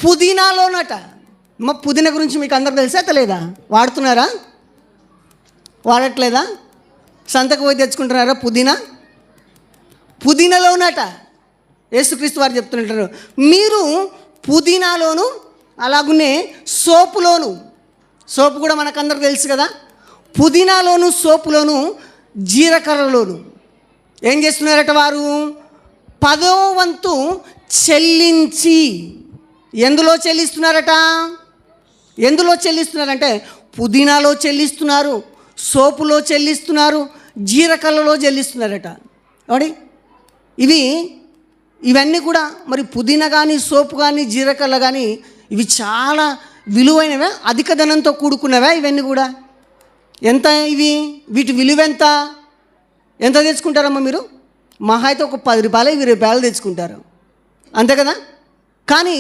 పుదీనాలోనట. మా పుదీనా గురించి మీకు అందరూ తెలుసా తెలియదా? వాడుతున్నారా? వాడట్లేదా? సంతకు పోయి తెచ్చుకుంటున్నారా? పుదీనాలోనట యేసుక్రీస్తు వారు చెప్తుంటారు, మీరు పుదీనాలోను, అలాగునే సోపులోను. సోపు కూడా మనకందరూ తెలుసు కదా. పుదీనాలోను, సోపులోను, జీలకర్రలోను ఏం చేస్తున్నారట? వారు 10వ వంతు చెల్లించి. ఎందులో చెల్లిస్తున్నారంటే పుదీనాలో చెల్లిస్తున్నారు, సోపులో చెల్లిస్తున్నారు, జీలకర్రలో చెల్లిస్తున్నారట. కాబట్టి ఇవన్నీ కూడా మరి పుదీనా కానీ, సోపు కానీ, జీలకర్ర కానీ ఇవి చాలా విలువైనవే, అధిక ధనంతో కూడుకున్నవే ఇవన్నీ కూడా. ఎంత వీటి విలువ ఎంత తెచ్చుకుంటారమ్మా మీరు? మహా అయితే ఒక 10 రూపాయలు, 20 రూపాయలు తెచ్చుకుంటారు, అంతే కదా. కానీ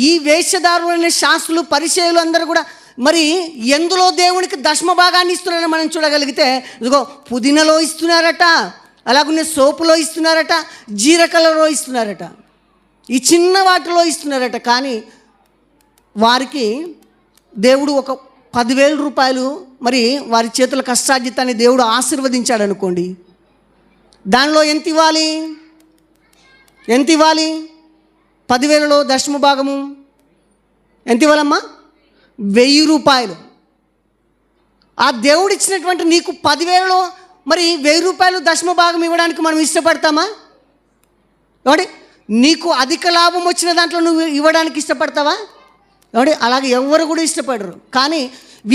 ఈ వేషధారులైన శాస్త్రులు, పరిసయ్యులు అందరూ కూడా మరి ఎందులో దేవునికి దశమ భాగాన్ని ఇస్తున్నారని మనం చూడగలిగితే, ఇదిగో పుదీనాలో ఇస్తున్నారట, అలాగనే సోపులో ఇస్తున్నారట, జీలకర్రలో ఇస్తున్నారట, ఈ చిన్న వాటిలో ఇస్తున్నారట. కానీ వారికి దేవుడు ఒక 10,000 రూపాయలు మరి వారి చేతుల కష్టార్జితాన్ని దేవుడు ఆశీర్వదించాడు అనుకోండి. దానిలో ఎంత ఇవ్వాలి? 10,000లో దశమ భాగము ఎంత ఇవ్వాలమ్మా? 1000 రూపాయలు. ఆ దేవుడు ఇచ్చినటువంటి నీకు 10,000లో మరి 1000 రూపాయలు దశమ భాగం ఇవ్వడానికి మనం ఇష్టపడతామా? కాబట్టి నీకు అధిక లాభం వచ్చిన దాంట్లో నువ్వు ఇవ్వడానికి ఇష్టపడతావా? కాబట్టి అలాగే ఎవరు కూడా ఇష్టపడరు. కానీ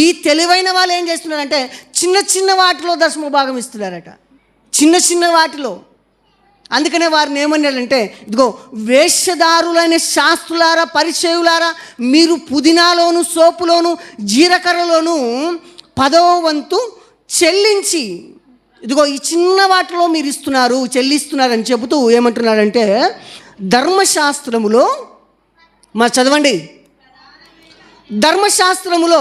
ఈ తెలివైన వాళ్ళు ఏం చేస్తున్నారంటే చిన్న చిన్న వాటిలో దశమ భాగం ఇస్తున్నారట, చిన్న వాటిలో. అందుకనే వారిని ఏమన్నాడంటే, ఇదిగో వేషధారులైన శాస్త్రులారా, పరిసయ్యులారా, మీరు పుదీనాలోను, సోపులోను, జీలకర్రలోను 10వ వంతు చెల్లించి, ఇదిగో ఈ చిన్న వాటిలో మీరు చెల్లిస్తున్నారని చెబుతూ ఏమంటున్నారంటే, ధర్మశాస్త్రములో చదవండి, ధర్మశాస్త్రములో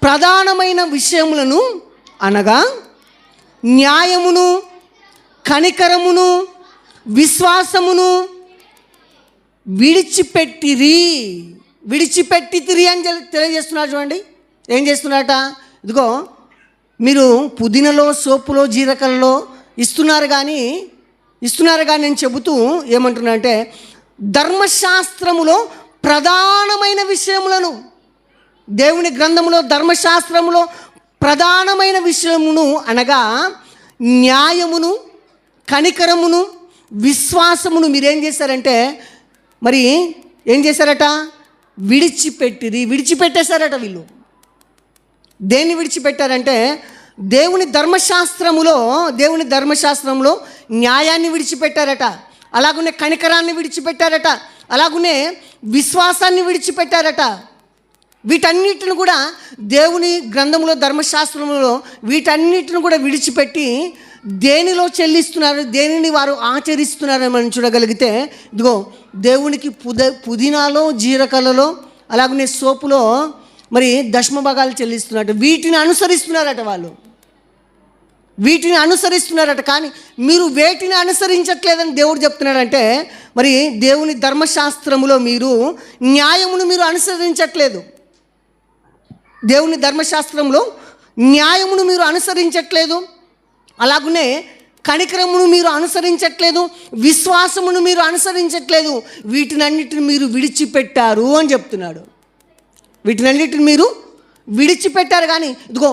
ప్రధానమైన విషయములను అనగా న్యాయమును, కనికరమును, విశ్వాసమును విడిచిపెట్టితిరి అని తెలియజేస్తున్నారు. చూడండి ఏం చేస్తున్నారట? ఇదిగో మీరు పుదీనాలో, సోపులో, జీలకర్రలో ఇస్తున్నారు కానీ నేను చెబుతూ ఏమంటున్నానంటే, ధర్మశాస్త్రములో ప్రధానమైన విషయములను, దేవుని గ్రంథములో ధర్మశాస్త్రములో ప్రధానమైన విషయమును అనగా న్యాయమును, కనికరమును, విశ్వాసమును మీరేం చేశారంటే మరి ఏం చేశారట? విడిచిపెట్టేశారట. వీళ్ళు దేన్ని విడిచిపెట్టారంటే దేవుని ధర్మశాస్త్రములో న్యాయాన్ని విడిచిపెట్టారట, అలాగనే కనికరాన్ని విడిచిపెట్టారట, అలాగనే విశ్వాసాన్ని విడిచిపెట్టారట. వీటన్నిటిని కూడా దేవుని గ్రంథంలో ధర్మశాస్త్రంలో వీటన్నిటిని కూడా విడిచిపెట్టి దేనిలో చెల్లిస్తున్నారు, దేనిని వారు ఆచరిస్తున్నారని మనం చూడగలిగితే, ఇదిగో దేవునికి పుదీనాలో, జీలకర్రలో, అలాగనే సోపులో మరి దశమ భాగాలు చెల్లిస్తున్నట్టు వీటిని అనుసరిస్తున్నారట. వాళ్ళు వీటిని అనుసరిస్తున్నారట. కానీ మీరు వేటిని అనుసరించట్లేదని దేవుడు చెప్తున్నాడంటే, మరి దేవుని ధర్మశాస్త్రములో మీరు న్యాయమును మీరు అనుసరించట్లేదు. దేవుని ధర్మశాస్త్రంలో న్యాయమును మీరు అనుసరించట్లేదు. అలాగనే కనికరమును మీరు అనుసరించట్లేదు, విశ్వాసమును మీరు అనుసరించట్లేదు. వీటినన్నిటిని మీరు విడిచిపెట్టారు అని చెప్తున్నాడు. వీటినన్నిటిని మీరు విడిచిపెట్టారు. కానీ ఇదిగో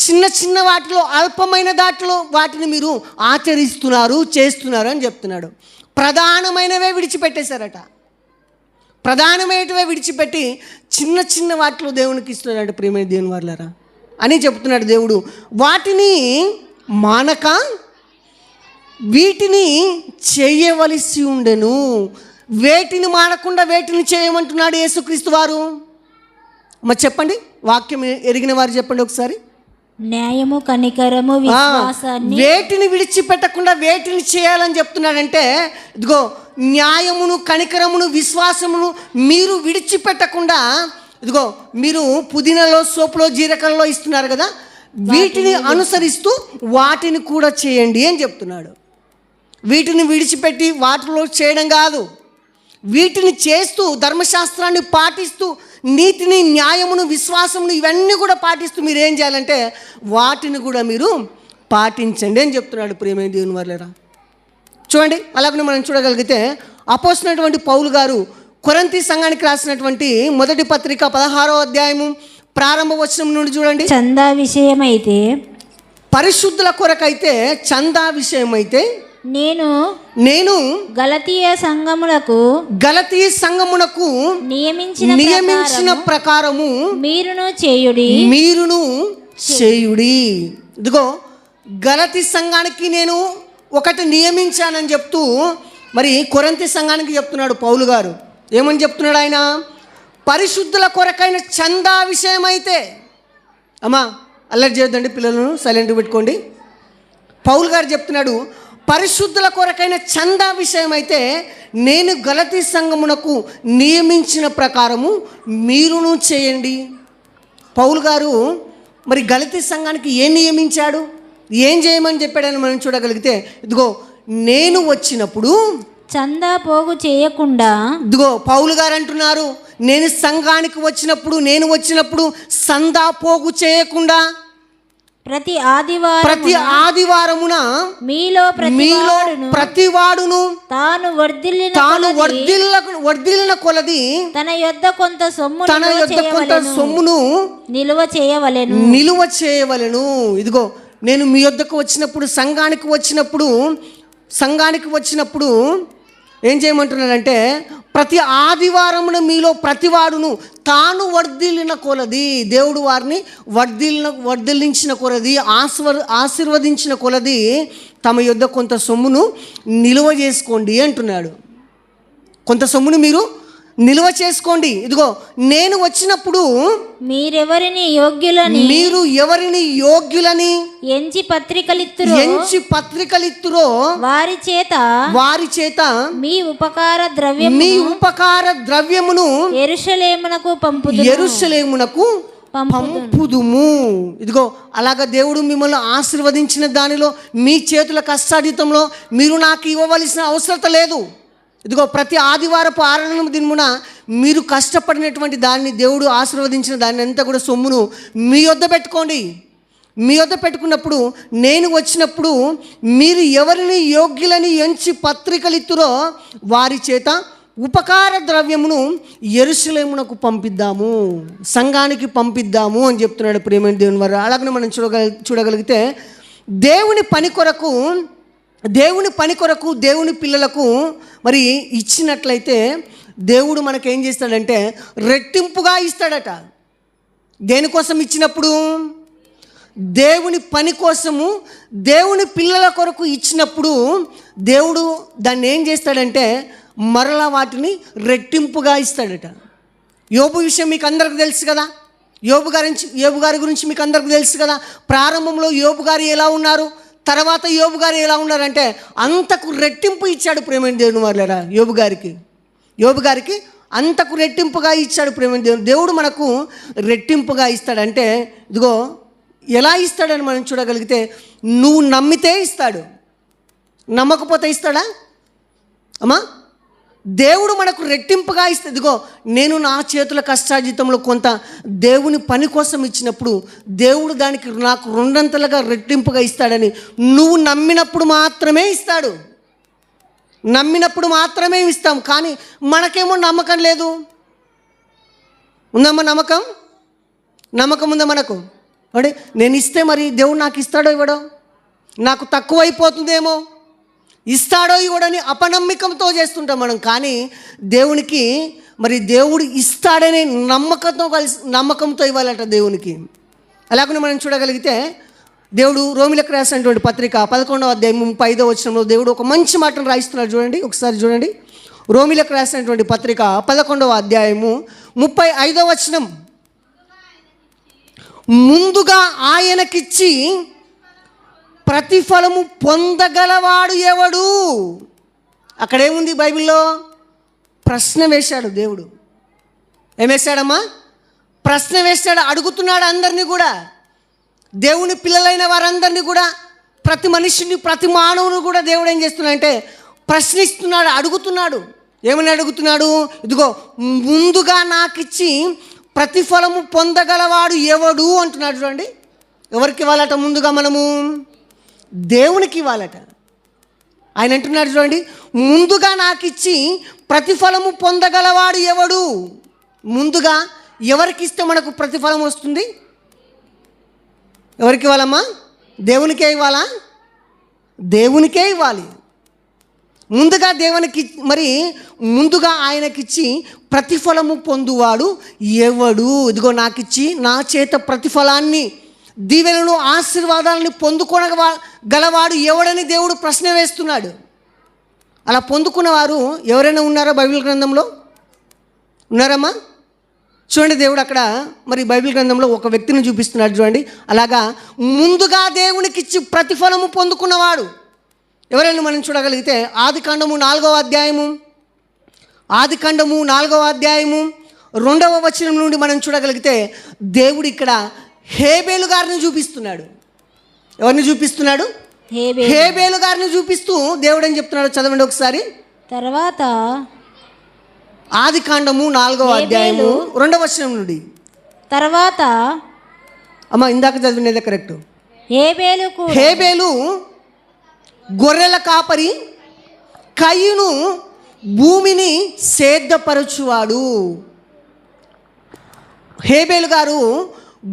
చిన్న చిన్న వాటిలో, అల్పమైన దాటిలో వాటిని మీరు ఆచరిస్తున్నారు, చేస్తున్నారు అని చెప్తున్నాడు. ప్రధానమైనవే విడిచిపెట్టేశారట. ప్రధానమైనవే విడిచిపెట్టి చిన్న చిన్న వాటిలో దేవునికి ఇస్తున్నాడు. ప్రియమైన దేవుని వారలారా అని చెప్తున్నాడు దేవుడు. వాటిని మానక వీటిని చేయవలసి ఉండెను. వేటిని మానకుండా వేటిని చేయమంటున్నాడు యేసుక్రీస్తు వారు? మరి చెప్పండి, వాక్యం ఎరిగిన వారు చెప్పండి ఒకసారి. న్యాయము, కనికరము, విశ్వాసాన్ని వేటిని విడిచిపెట్టకుండా వేటిని చేయాలని చెప్తున్నాడంటే, ఇదిగో న్యాయమును, కనికరమును, విశ్వాసమును మీరు విడిచిపెట్టకుండా, ఇదిగో మీరు పుదీనాలో, సోపులో, జీలకర్రలో ఇస్తున్నారు కదా, వీటిని అనుసరిస్తూ వాటిని కూడా చేయండి అని చెప్తున్నాడు. వీటిని విడిచిపెట్టి వాటిలో చేయడం కాదు, వీటిని చేస్తూ ధర్మశాస్త్రాన్ని పాటిస్తూ నీతిని, న్యాయమును, విశ్వాసమును ఇవన్నీ కూడా పాటిస్తూ మీరు ఏం చేయాలంటే వాటిని కూడా మీరు పాటించండి అని చెప్తున్నాడు. ప్రియమైన దేవుని వారలారా చూడండి. అలాగనే మనం చూడగలిగితే అపోస్తలుడైనటువంటి పౌలు గారు కొరింథీ సంఘానికి రాసినటువంటి మొదటి పత్రిక 16వ అధ్యాయము ప్రారంభ వచనం నుండి చూడండి. చందా విషయమైతే, పరిశుద్ధుల కొరకైతే చందా విషయమైతే నేను గలతీయ సంఘమునకు నియమించిన ప్రకారము మీరును చేయుడి. ఇదిగో గలతీ సంఘానికి నేను ఒకటి నియమించానని చెప్తూ మరి కొరింథీ సంఘానికి చెప్తున్నాడు పౌలు గారు. ఏమని చెప్తున్నాడు ఆయన? పరిశుద్ధుల కొరకైన చందా విషయమైతే, అమ్మా అల్లరి చేయొద్దండి, పిల్లలను సైలెంట్గా పెట్టుకోండి. పౌలు గారు చెప్తున్నాడు, పరిశుద్ధుల కొరకైన చందా విషయమైతే నేను గలతీ సంఘమునకు నియమించిన ప్రకారము మీరును చేయండి. పౌలు గారు మరి గలతీ సంఘానికి ఏం నియమించాడు, ఏం చేయమని చెప్పాడని మనం చూడగలిగితే, ఇదిగో నేను వచ్చినప్పుడు చందా పోగు చేయకుండా, ఇదిగో పౌలు గారు అంటున్నారు, నేను సంఘానికి వచ్చినప్పుడు సందా పోగు చేయకుండా ప్రతి ఆదివారమున మీలో ప్రతివాడును తాను వర్ధిల్లిన కొలది తన యొద్ద కొంత సొమ్మును నిలువ చేయవలెను. ఇదిగో నేను మీ యొద్దకు వచ్చినప్పుడు, సంఘానికి వచ్చినప్పుడు ఏం చేయమంటున్నాడంటే, ప్రతి ఆదివారమున మీలో ప్రతివాడును తాను వర్ధిల్లిన కొలది, దేవుడు వారిని వర్ధిల్లించిన కొలది, ఆశీర్వదించిన కొలది తమ యొద్ద కొంత సొమ్మును నిలువ చేసుకోండి అంటున్నాడు. కొంత సొమ్మును మీరు నిలువ చేసుకోండి. ఇదిగో నేను వచ్చినప్పుడు మీరు ఎవరిని యోగ్యులని ఎంచి పత్రికలిత్తురో వారి చేత మీ ఉపకార ద్రవ్యమును యెరూషలేమునకు పంపుదుము. ఇదిగో అలాగా దేవుడు మిమ్మల్ని ఆశీర్వదించిన దానిలో మీ చేతుల కష్టార్జితంలో మీరు నాకు ఇవ్వవలసిన అవసరం లేదు. ఇదిగో ప్రతి ఆదివారపు ఆరాధన దినమున మీరు కష్టపడినటువంటి దాన్ని, దేవుడు ఆశీర్వదించిన దాన్ని అంతా కూడా సొమ్మును మీ యొద్ద పెట్టుకోండి. మీ యొద్ద పెట్టుకున్నప్పుడు నేను వచ్చినప్పుడు మీరు ఎవరిని యోగ్యులని ఎంచి పత్రికలిత్తురో వారి చేత ఉపకార ద్రవ్యమును యెరూషలేమునకు పంపిద్దాము, సంఘానికి పంపిద్దాము అని చెప్తున్నాడు. ప్రియమైన దేవుని వారు అలాగనే మనం చూడగలిగితే దేవుని పని కొరకు దేవుని పిల్లలకు మరి ఇచ్చినట్లయితే దేవుడు మనకేం చేస్తాడంటే రెట్టింపుగా ఇస్తాడట. దేనికోసం ఇచ్చినప్పుడు? దేవుని పని కోసము, దేవుని పిల్లల కొరకు ఇచ్చినప్పుడు దేవుడు దాన్ని ఏం చేస్తాడంటే మరలా వాటిని రెట్టింపుగా ఇస్తాడట. యోబు విషయం మీకు అందరికీ తెలుసు కదా. యోబు గారి గురించి మీకు అందరికీ తెలుసు కదా. ప్రారంభంలో యోబు గారు ఎలా ఉన్నారు, తర్వాత యోబు గారు ఎలా ఉన్నారంటే అంతకు రెట్టింపు ఇచ్చాడు ప్రేమైన దేవుని వాళ్ళరా. యోబు గారికి అంతకు రెట్టింపుగా ఇచ్చాడు ప్రేమైన దేవుడు మనకు రెట్టింపుగా ఇస్తాడంటే ఇదిగో ఎలా ఇస్తాడని మనం చూడగలిగితే, నువ్వు నమ్మితే ఇస్తాడు, నమ్మకపోతే ఇస్తాడా అమ్మా? దేవుడు మనకు రెట్టింపుగా ఇస్తే, ఇదిగో నేను నా చేతుల కష్టార్జితంలో కొంత దేవుని పని కోసం ఇచ్చినప్పుడు దేవుడు దానికి నాకు రెండంతలుగా రెట్టింపుగా ఇస్తాడని నువ్వు నమ్మినప్పుడు మాత్రమే ఇస్తాడు. నమ్మినప్పుడు మాత్రమే ఇస్తాం. కానీ మనకేమో నమ్మకం లేదు. ఉందమ్మా నమ్మకం ఉందా మనకు? అంటే నేను ఇస్తే మరి దేవుడు నాకు ఇస్తాడో ఇవ్వడో, నాకు తక్కువ అయిపోతుందేమో, ఇస్తాడో ఇవ్వడని అపనమ్మకంతో చేస్తుంటాం మనం. కానీ దేవునికి మరి దేవుడు ఇస్తాడనే నమ్మకంతో ఇవ్వాలట దేవునికి. అలాగనే మనం చూడగలిగితే దేవుడు రోమిలకు రాసినటువంటి పత్రిక 11వ అధ్యాయం 35వ వచనంలో దేవుడు ఒక మంచి మాటను రాయిస్తున్నాడు. చూడండి, ఒకసారి చూడండి. రోమిలకు రాసినటువంటి పత్రిక 11వ అధ్యాయము 35వ వచనం. ముందుగా ఆయనకిచ్చి ప్రతిఫలము పొందగలవాడు ఎవడు? అక్కడేముంది బైబిల్లో? ప్రశ్న వేశాడు దేవుడు. ఏం వేశాడమ్మా? ప్రశ్న వేశాడు. అడుగుతున్నాడు అందరినీ కూడా, దేవుని పిల్లలైన వారందరినీ కూడా, ప్రతి మనిషిని, ప్రతి మానవుని కూడా దేవుడు ఏం చేస్తున్నాడంటే ప్రశ్నిస్తున్నాడు, అడుగుతున్నాడు. ఏమని అడుగుతున్నాడు? ఇదిగో ముందుగా నాకిచ్చి ప్రతిఫలము పొందగలవాడు ఎవడు అంటున్నాడు. చూడండి, ఎవరికి ఇవ్వాలట? ముందుగా మనము దేవునికి ఇవ్వాలట. ఆయన అంటున్నాడు చూడండి, ముందుగా నాకిచ్చి ప్రతిఫలము పొందగలవాడు ఎవడు? ముందుగా ఎవరికి ఇస్తే మనకు ప్రతిఫలం వస్తుంది? ఎవరికి ఇవ్వాలమ్మా? దేవునికే ఇవ్వాలా? దేవునికే ఇవ్వాలి. ముందుగా దేవునికి, మరి ముందుగా ఆయనకిచ్చి ప్రతిఫలము పొందువాడు ఎవడు? ఇదిగో నాకిచ్చి నా చేత ప్రతిఫలాన్ని, దీవెనలు, ఆశీర్వాదాలని గలవాడు ఎవడని దేవుడు ప్రశ్న వేస్తున్నాడు. అలా పొందుకున్నవారు ఎవరైనా ఉన్నారా బైబిల్ గ్రంథంలో? ఉన్నారమ్మా? చూడండి, దేవుడు అక్కడ మరి బైబిల్ గ్రంథంలో ఒక వ్యక్తిని చూపిస్తున్నాడు. చూడండి, అలాగా ముందుగా దేవునికిచ్చి ప్రతిఫలము పొందుకున్నవాడు ఎవరైనా మనం చూడగలిగితే ఆదికాండము 4వ అధ్యాయము 2వ వచనం నుండి మనం చూడగలిగితే దేవుడు ఇక్కడ హేబేలు గారిని చూపిస్తున్నాడు. ఎవరిని చూపిస్తున్నాడు? హేబేలు గారిని చూపిస్తూ దేవుడు ఏం చెప్తున్నాడు చదవండి ఒకసారి. తర్వాత ఆదికాండము 4వ అధ్యాయము 2వ వచనం నుండి. తర్వాత అమ్మా ఇందాక చదివినదే కరెక్ట్. హేబేలు గొర్రెల కాపరి, కయీను భూమిని సేద్యపరచువాడు. హేబేలు గారు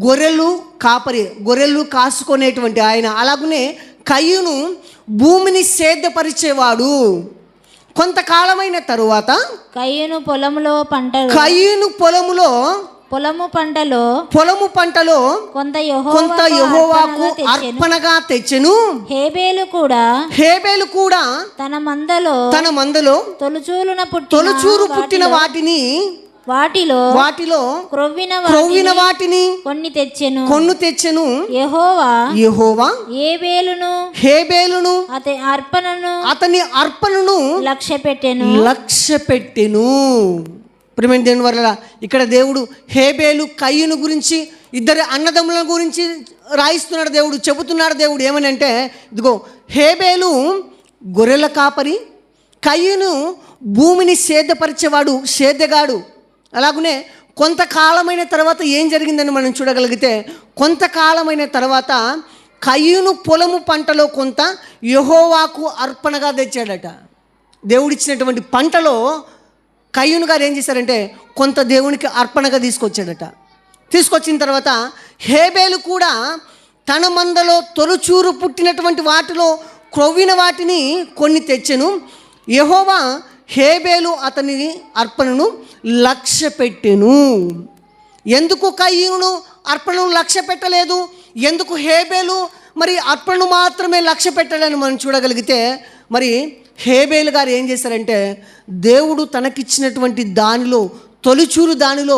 గొర్రెలు కాసుకునేటువంటి ఆయన. అలాగనే కయీను భూమిని సేద్యపరిచేవాడు. కొంతకాలమైన తరువాత కయీను పొలము పంటలో కొంత యెహోవాకు అర్పణగా తెచ్చెను. హేబేలు కూడా తన మందలో తొలుచూరు పుట్టిన వాటిలో క్రొవ్విన వాటిని కొన్ని తెచ్చెను. యెహోవా హేబేలును అతని అర్పణను లక్ష్యపెట్టెను. ప్రియమైన దేవుని వల్ల ఇక్కడ దేవుడు హేబేలు, కయీను గురించి, ఇద్దరు అన్నదమ్ముల గురించి రాయిస్తున్నాడు దేవుడు, చెబుతున్నాడు దేవుడు. ఏమని అంటే, ఇదిగో హేబేలు గొర్రెల కాపరి, కయీను భూమిని సేద్యపరిచేవాడు, సేద్యగాడు. అలాగనే కొంతకాలమైన తర్వాత ఏం జరిగిందని మనం చూడగలిగితే, కొంతకాలమైన తర్వాత కయీను పొలము పంటలో కొంత యెహోవాకు అర్పణగా తెచ్చాడట. దేవుడిచ్చినటువంటి పంటలో కయీను గారు ఏం చేశారంటే కొంత దేవునికి అర్పణగా తీసుకొచ్చాడట. తీసుకొచ్చిన తర్వాత హేబేలు కూడా తన మందలో తొలుచూరు పుట్టినటువంటి వాటిలో క్రొవ్విన వాటిని కొన్ని తెచ్చెను. యెహోవా హేబేలు అతని అర్పణను లక్ష్యపెట్టెను. ఎందుకు కయీను అర్పణను లక్ష్య పెట్టలేదు? ఎందుకు హేబేలు మరి అర్పణను మాత్రమే లక్ష్య పెట్టాలని మనం చూడగలిగితే, మరి హేబేలు గారు ఏం చేశారంటే దేవుడు తనకిచ్చినటువంటి దానిలో, తొలిచూరు దానిలో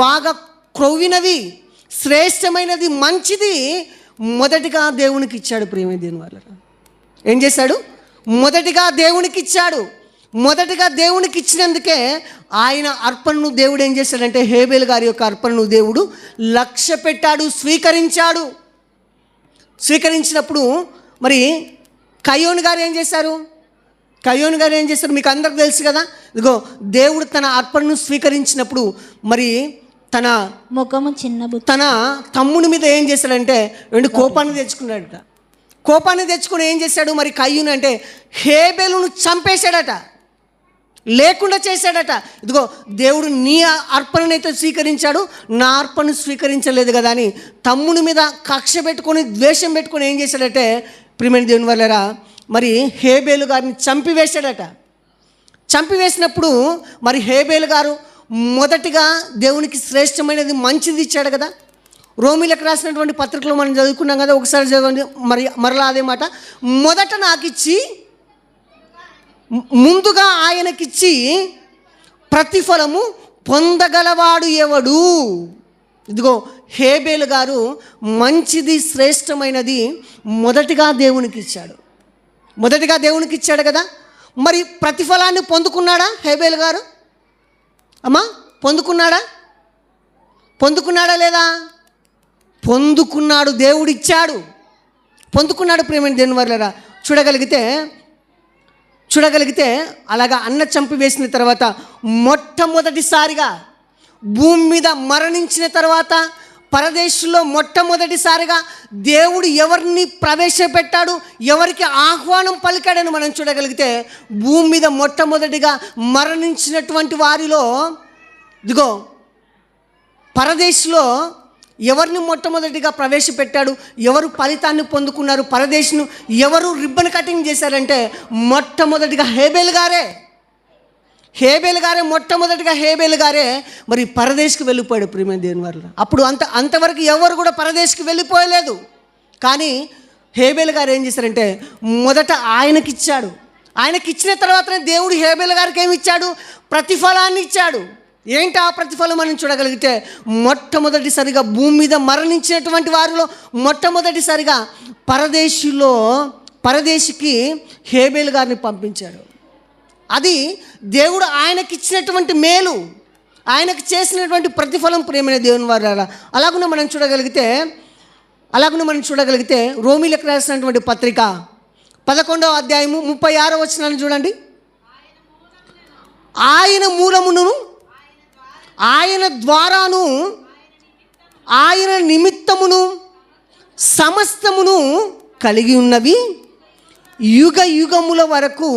బాగా క్రొవ్వినవి, శ్రేష్టమైనది మంచిది మొదటిగా దేవునికి ఇచ్చాడు. ప్రియమైన దేవుని వాళ్ళరా, ఏం చేశాడు? మొదటిగా దేవునికి ఇచ్చాడు. మొదటిగా దేవునికి ఇచ్చినందుకే ఆయన అర్పణను దేవుడు ఏం చేశాడంటే, హేబేలు గారి యొక్క అర్పణను దేవుడు లక్ష్య పెట్టాడు, స్వీకరించాడు. స్వీకరించినప్పుడు మరి కయ్యోను గారు ఏం చేశారు? కయ్యోను గారు ఏం చేశారు? మీకు అందరికి తెలుసు కదా. ఇదిగో దేవుడు తన అర్పణను స్వీకరించినప్పుడు మరి తన ముఖము తన తమ్ముని మీద ఏం చేశాడంటే కోపాన్ని తెచ్చుకున్నాడట. కోపాన్ని తెచ్చుకుని ఏం చేశాడు? మరి కయ్యూను అంటే హేబేలును చంపేశాడట, లేకుండా చేశాడట. ఇదిగో దేవుడు నీ అర్పణనైతే స్వీకరించాడు, నా అర్పణను స్వీకరించలేదు కదా అని తమ్ముని మీద కక్ష పెట్టుకొని, ద్వేషం పెట్టుకొని ఏం చేశాడంటే, ప్రియమైన దేవుని వల్లరా, మరి హేబేలు గారిని చంపివేశాడట. చంపివేసినప్పుడు మరి హేబేలు గారు మొదటిగా దేవునికి శ్రేష్టమైనది మంచిది ఇచ్చాడు కదా. రోమీలకు రాసినటువంటి పత్రికలో మనం చదువుకున్నాం కదా, ఒకసారి చదవండి మరలా అదే మాట. మొదట నాకు ఇచ్చి, ముందుగా ఆయనకిచ్చి ప్రతిఫలము పొందగలవాడు ఎవడు? ఇదిగో హేబేలు గారు మంచిది, శ్రేష్టమైనది మొదటిగా దేవునికి ఇచ్చాడు. మొదటిగా దేవునికి ఇచ్చాడు కదా. మరి ప్రతిఫలాన్ని పొందుకున్నాడా హేబేలు గారు? అమ్మా, పొందుకున్నాడా లేదా? పొందుకున్నాడు. దేవుడు ఇచ్చాడు, పొందుకున్నాడు. ప్రియమైన దేవుని వల్లరా, చూడగలిగితే అలాగా అన్న చంపివేసిన తర్వాత మొట్టమొదటిసారిగా భూమి మీద మరణించిన తర్వాత పరదేశంలో మొట్టమొదటిసారిగా దేవుడు ఎవరిని ప్రవేశపెట్టాడు, ఎవరికి ఆహ్వానం పలికాడని మనం చూడగలిగితే, భూమి మీద మొట్టమొదటిగా మరణించినటువంటి వారిలో ఇదిగో పరదేశంలో ఎవరిని మొట్టమొదటిగా ప్రవేశపెట్టాడు, ఎవరు ఫలితాన్ని పొందుకున్నారు, పరదేశను ఎవరు రిబ్బన్ కటింగ్ చేశారంటే మొట్టమొదటిగా హేబేలు గారే మొట్టమొదటిగా హేబేలు గారే మరి పరదేశకు వెళ్ళిపోయాడు. ప్రియమైన దేవుని వల్ల అప్పుడు అంతవరకు ఎవరు కూడా పరదేశకు వెళ్ళిపోయలేదు. కానీ హేబేలు గారు ఏం చేశారంటే మొదట ఆయనకిచ్చాడు. ఆయనకిచ్చిన తర్వాతనే దేవుడు హేబేలు గారికి ఏమి ఇచ్చాడు? ప్రతిఫలాన్ని ఇచ్చాడు. ఏంటి ఆ ప్రతిఫలం మనం చూడగలిగితే, మొట్టమొదటిసారిగా భూమి మీద మరణించినటువంటి వారిలో మొట్టమొదటిసారిగా పరదేశికి హేబేలు గారిని పంపించాడు. అది దేవుడు ఆయనకిచ్చినటువంటి మేలు, ఆయనకు చేసినటువంటి ప్రతిఫలం. ప్రేమైన దేవుని వారు అలాగునే మనం చూడగలిగితే రోమీలకు రాసినటువంటి పత్రిక 11వ అధ్యాయము 36వ వచనాన్ని చూడండి. ఆయన మూలమును, ఆయన ద్వారాను, ఆయన నిమిత్తమును సమస్తమును కలిగి ఉన్నవి యుగ యుగముల వరకు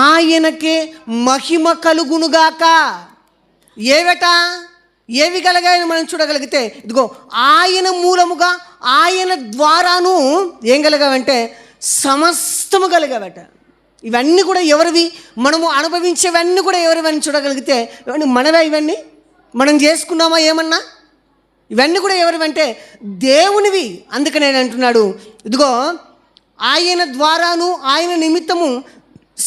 ఆయనకే మహిమ కలుగునుగాక. ఏవి కలగాయని మనం చూడగలిగితే, ఇదిగో ఆయన మూలముగా, ఆయన ద్వారాను ఏం కలిగావంటే సమస్తము కలిగావట. ఇవన్నీ కూడా ఎవరివి? మనము అనుభవించేవన్నీ కూడా ఎవరివని చూడగలిగితే, మనవే. ఇవన్నీ మనం చేసుకున్నామా ఏమన్నా? ఇవన్నీ కూడా ఎవరివంటే దేవునివి. అందుకని నేను అంటున్నాడు, ఇదిగో ఆయన ద్వారాను, ఆయన నిమిత్తము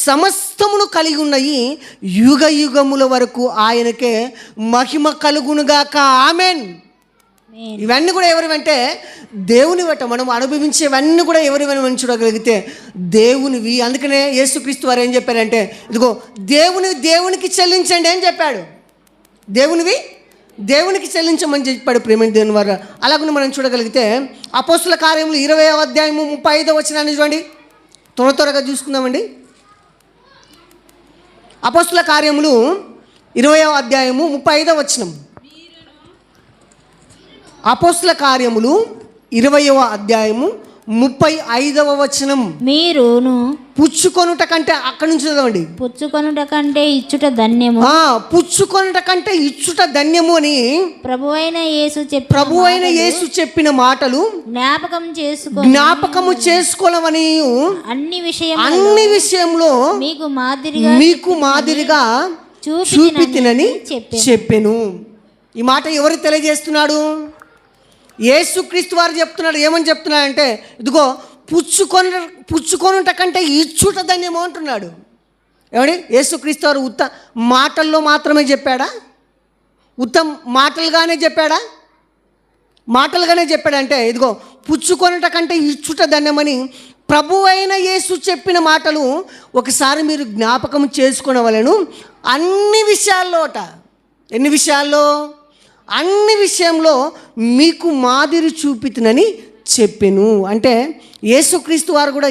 సమస్తమును కలిగి ఉన్నాయి యుగ యుగముల వరకు ఆయనకే మహిమ కలుగునుగాక. ఆమెన్. ఇవన్నీ కూడా ఎవరివంటే దేవునివట. మనం అనుభవించేవన్నీ కూడా ఎవరివని మనం చూడగలిగితే దేవునివి. అందుకనే యేసుక్రీస్తు వారు ఏం చెప్పారంటే, ఇదిగో దేవునికి చెల్లించండి అని చెప్పాడు. దేవునికి చెల్లించమని చెప్పాడు. ప్రేమ దేవుని వారు అలాగని మనం చూడగలిగితే అపోస్తుల కార్యములు 20వ అధ్యాయము 35వ వచనాన్ని చూడండి. త్వరగా చూసుకుందామండి. అపోస్తుల కార్యములు 20వ అధ్యాయము 35వ వచనం. అపోస్తుల కార్యములు 20వ అధ్యాయము 35వ వచనం. మీరును పుచ్చుకొనుట కంటే, అక్కడి నుంచి చదవండి. పుచ్చుకొనుట కంటే ఇచ్చుట ధన్యము. పుచ్చుకొనుట కంటే ఇచ్చుట ధన్యము అని ప్రభువైన యేసు చెప్పిన మాటలు జ్ఞాపకము చేసుకోవాలని అన్ని విషయంలో మీకు మాదిరిగా చూపితినని చెప్పెను. ఈ మాట ఎవరు తెలియజేస్తున్నాడు? యేసుక్రీస్తు వారు చెప్తున్నాడు. ఏమని చెప్తున్నాడంటే, ఇదిగో పుచ్చుకొనుట కంటే ఇచ్చుట ధన్యము అంటున్నాడు. ఏమండి, యేసుక్రీస్తు వారు మాటల్లో మాత్రమే చెప్పాడా? మాటలుగానే చెప్పాడా? మాటలుగానే చెప్పాడంటే, ఇదిగో పుచ్చుకొనుట కంటే ఇచ్చుట ధన్యమని ప్రభు అయిన యేసు చెప్పిన మాటలు ఒకసారి మీరు జ్ఞాపకం చేసుకునవలెను. అన్ని విషయాల్లోట, ఎన్ని విషయాల్లో? అన్ని విషయంలో మీకు మాదిరి చూపితునని చెప్పెను. అంటే యేసుక్రీస్తు వారు కూడా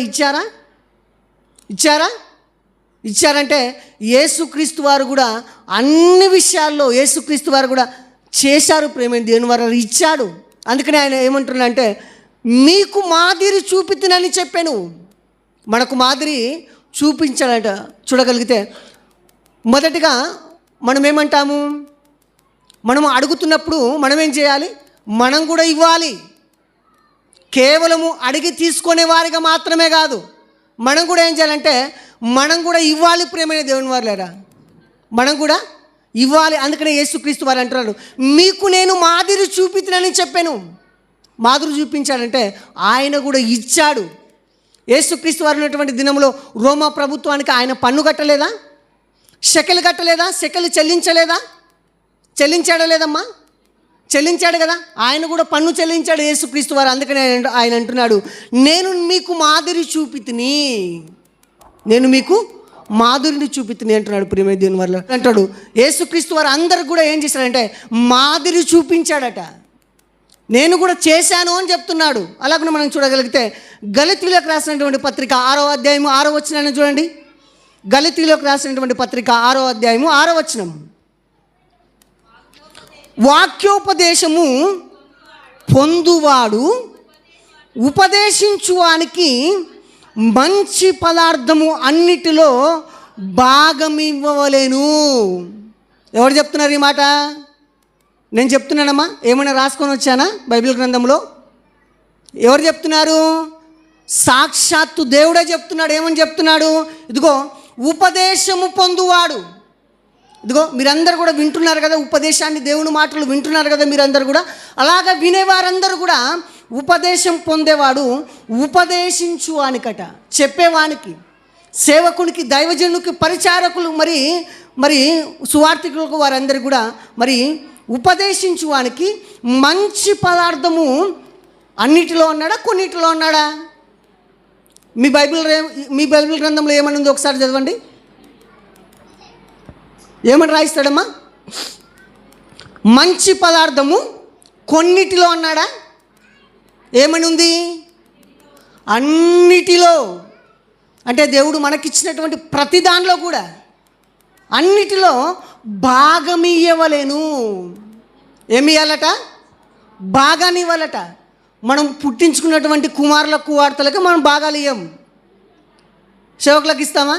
ఇచ్చారంటే యేసుక్రీస్తు వారు కూడా అన్ని విషయాల్లో యేసుక్రీస్తు వారు కూడా చేశారు. ప్రేమైన దేవుని వారు ఇచ్చాడు. అందుకని ఆయన ఏమంటున్నాడంటే మీకు మాదిరి చూపితునని చెప్పాను. మనకు మాదిరి చూపించాడట. చూడగలిగితే మొదటిగా మనం ఏమంటాము? మనం అడుగుతున్నప్పుడు మనం ఏం చేయాలి? మనం కూడా ఇవ్వాలి. కేవలము అడిగి తీసుకునే వారిగా మాత్రమే కాదు, మనం కూడా ఏం చేయాలంటే మనం కూడా ఇవ్వాలి. ప్రేమైన దేవుని వారులారా, మనం కూడా ఇవ్వాలి. అందుకనే యేసుక్రీస్తు వారు అంటున్నారు మీకు నేను మాదిరి చూపితునని చెప్పాను. మాదిరి చూపించాడంటే ఆయన కూడా ఇచ్చాడు. యేసుక్రీస్తు వారు ఉన్నటువంటి దినంలో రోమా ప్రభుత్వానికి ఆయన పన్ను కట్టలేదా? షెకెలు కట్టలేదా? షెకెలు చెల్లించాడా లేదమ్మా? చెల్లించాడు కదా. ఆయన కూడా పన్ను చెల్లించాడు యేసుక్రీస్తు వారు. అందుకని ఆయన అంటున్నాడు నేను మీకు మాదిరి చూపితిని, నేను మీకు మాధురిని చూపితిని అంటున్నాడు. ప్రియమైన దేవుని వల్ల అంటాడు యేసుక్రీస్తు వారు అందరికి కూడా ఏం చేశాడంటే మాదిరి చూపించాడట. నేను కూడా చేశాను అని చెప్తున్నాడు. అలాగే మనం చూడగలిగితే గలతీయులకు రాసినటువంటి పత్రిక 6వ అధ్యాయము 6వ వచనాన్ని చూడండి. గలతీయులకు రాసినటువంటి పత్రిక 6వ అధ్యాయము 6వ వచనం. వాక్యోపదేశము పొందువాడు ఉపదేశించువానికి మంచి పదార్థము అన్నిటిలో భాగమివ్వవలెను. ఎవరు చెప్తున్నారు ఈ మాట? నేను చెప్తున్నానమ్మా. ఏమైనా రాసుకొని వచ్చానా బైబిల్ గ్రంథంలో? ఎవరు చెప్తున్నారు? సాక్షాత్తు దేవుడే చెప్తున్నాడు. ఏమని చెప్తున్నాడు? ఇదిగో ఉపదేశము పొందువాడు. ఇదిగో మీరందరూ కూడా వింటున్నారు కదా ఉపదేశాన్ని, దేవుని మాటలు వింటున్నారు కదా మీరందరూ కూడా. అలాగా వినేవారందరూ కూడా ఉపదేశం పొందేవాడు ఉపదేశించువానికట, చెప్పేవానికి, సేవకునికి, దైవజనునికి, పరిచారకులు, మరి సువార్థికులకు, వారందరూ కూడా మరి ఉపదేశించువానికి మంచి పదార్థము అన్నిటిలో ఉన్నాడా, కొన్నిటిలో ఉన్నాడా? మీ బైబిల్ గ్రంథంలో ఏమని ఉందో ఒకసారి చదవండి. ఏమని రాయిస్తాడమ్మా? మంచి పదార్థము కొన్నిటిలో అన్నాడా? ఏమని ఉంది? అన్నిటిలో. అంటే దేవుడు మనకిచ్చినటువంటి ప్రతి దానిలో కూడా అన్నిటిలో భాగమియ్యవలేను. ఏమి ఇవ్వాలట? భాగాన్ని ఇవ్వాలట. మనం పుట్టించుకున్నటువంటి కుమారులకు, కుమార్తెలకు మనం భాగాలు ఇవ్వం. సేవకులకు ఇస్తామా?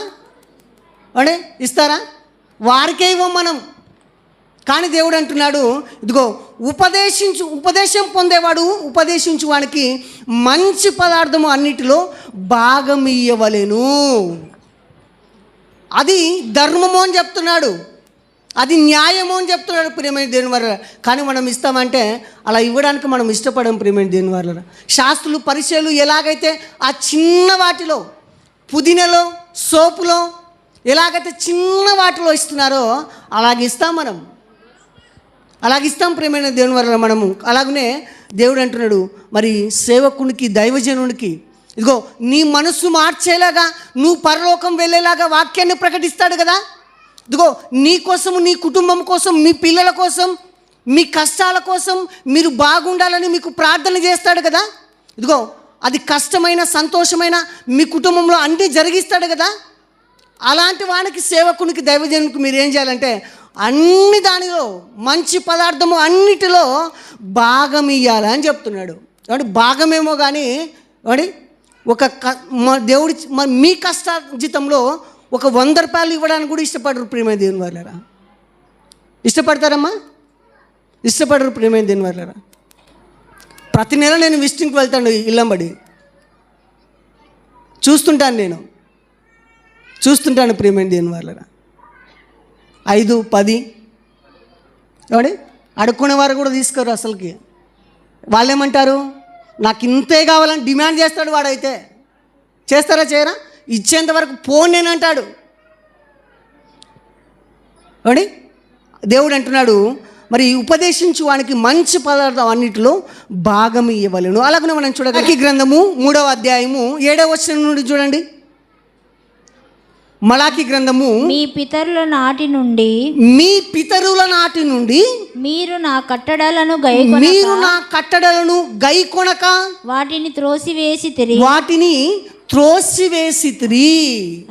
అంటే ఇస్తారా? వారికే ఇవ్వం మనం. కానీ దేవుడు అంటున్నాడు ఇదిగో ఉపదేశం పొందేవాడు ఉపదేశించువానికి మంచి పదార్థము అన్నిటిలో భాగం ఇయ్యవలెను. అది ధర్మము అని చెప్తున్నాడు, అది న్యాయము అని చెప్తున్నాడు ప్రియమైన దేవుని వల్ల. కానీ మనం ఇస్తామంటే అలా ఇవ్వడానికి మనం ఇష్టపడం ప్రియమైన దేవుని వల్ల. శాస్త్రులు, పరిచయులు ఎలాగైతే ఆ చిన్న వాటిలో, పుదీనలో, సోపులో ఎలాగైతే చిన్న వాటిలో ఇస్తున్నారో అలాగిస్తాం మనం, అలాగిస్తాం ప్రియమైన దేవుని వల్ల మనము. అలాగనే దేవుడు అంటున్నాడు మరి సేవకునికి, దైవజనునికి ఇదిగో నీ మనసు మార్చేలాగా, నువ్వు పరలోకం వెళ్ళేలాగా వాక్యాన్ని ప్రకటిస్తాడు కదా. ఇదిగో నీ కోసము, నీ కుటుంబం కోసం, మీ పిల్లల కోసం, మీ కష్టాల కోసం మీరు బాగుండాలని మీకు ప్రార్థన చేస్తాడు కదా. ఇదిగో అది కష్టమైన, సంతోషమైన మీ కుటుంబంలో అన్నీ జరిగిస్తాడు కదా. అలాంటి వానికి, సేవకునికి, దైవజనునికి మీరు ఏం చేయాలంటే అన్ని దానిలో మంచి పదార్థము అన్నిటిలో భాగం ఇవ్వాలని చెప్తున్నాడు. కాబట్టి భాగమేమో కానీ వాడి దేవుడి మీ కష్టార్జితంలో ఒక 100 రూపాయలు ఇవ్వడానికి కూడా ఇష్టపడరు ప్రియమైన దేవుని వాళ్ళరా. ఇష్టపడతారమ్మా? ఇష్టపడరు ప్రియమైన దేవుని వాళ్ళరా. ప్రతి నెల నేను విజిటింగ్కి వెళ్తాను ఇల్లంబడి, చూస్తుంటాను ప్రియమైన దేవుని వాళ్ళరా. 5, 10 ఎవడి అడుక్కునే వారు కూడా తీసుకోరు అసలుకి. వాళ్ళేమంటారు నాకు ఇంతే కావాలని డిమాండ్ చేస్తాడు. వాడైతే చేస్తారా, చేయరా? ఇచ్చేంత వరకు పోనేనంటాడు. ఎవడి దేవుడు అంటున్నాడు మరి ఉపదేశించు వానికి మంచి పదార్థం అన్నిటిలో భాగం ఇవ్వవలెను. అలాగనే మనం చూడగలిగే గ్రంథము 3వ అధ్యాయము 7వ వచనం నుండి చూడండి. మలాకి గ్రంథము మీ పితరుల నాటి నుండి మీరు నా కట్టడలను గైకొనక వాటిని త్రోసివేసితిరి.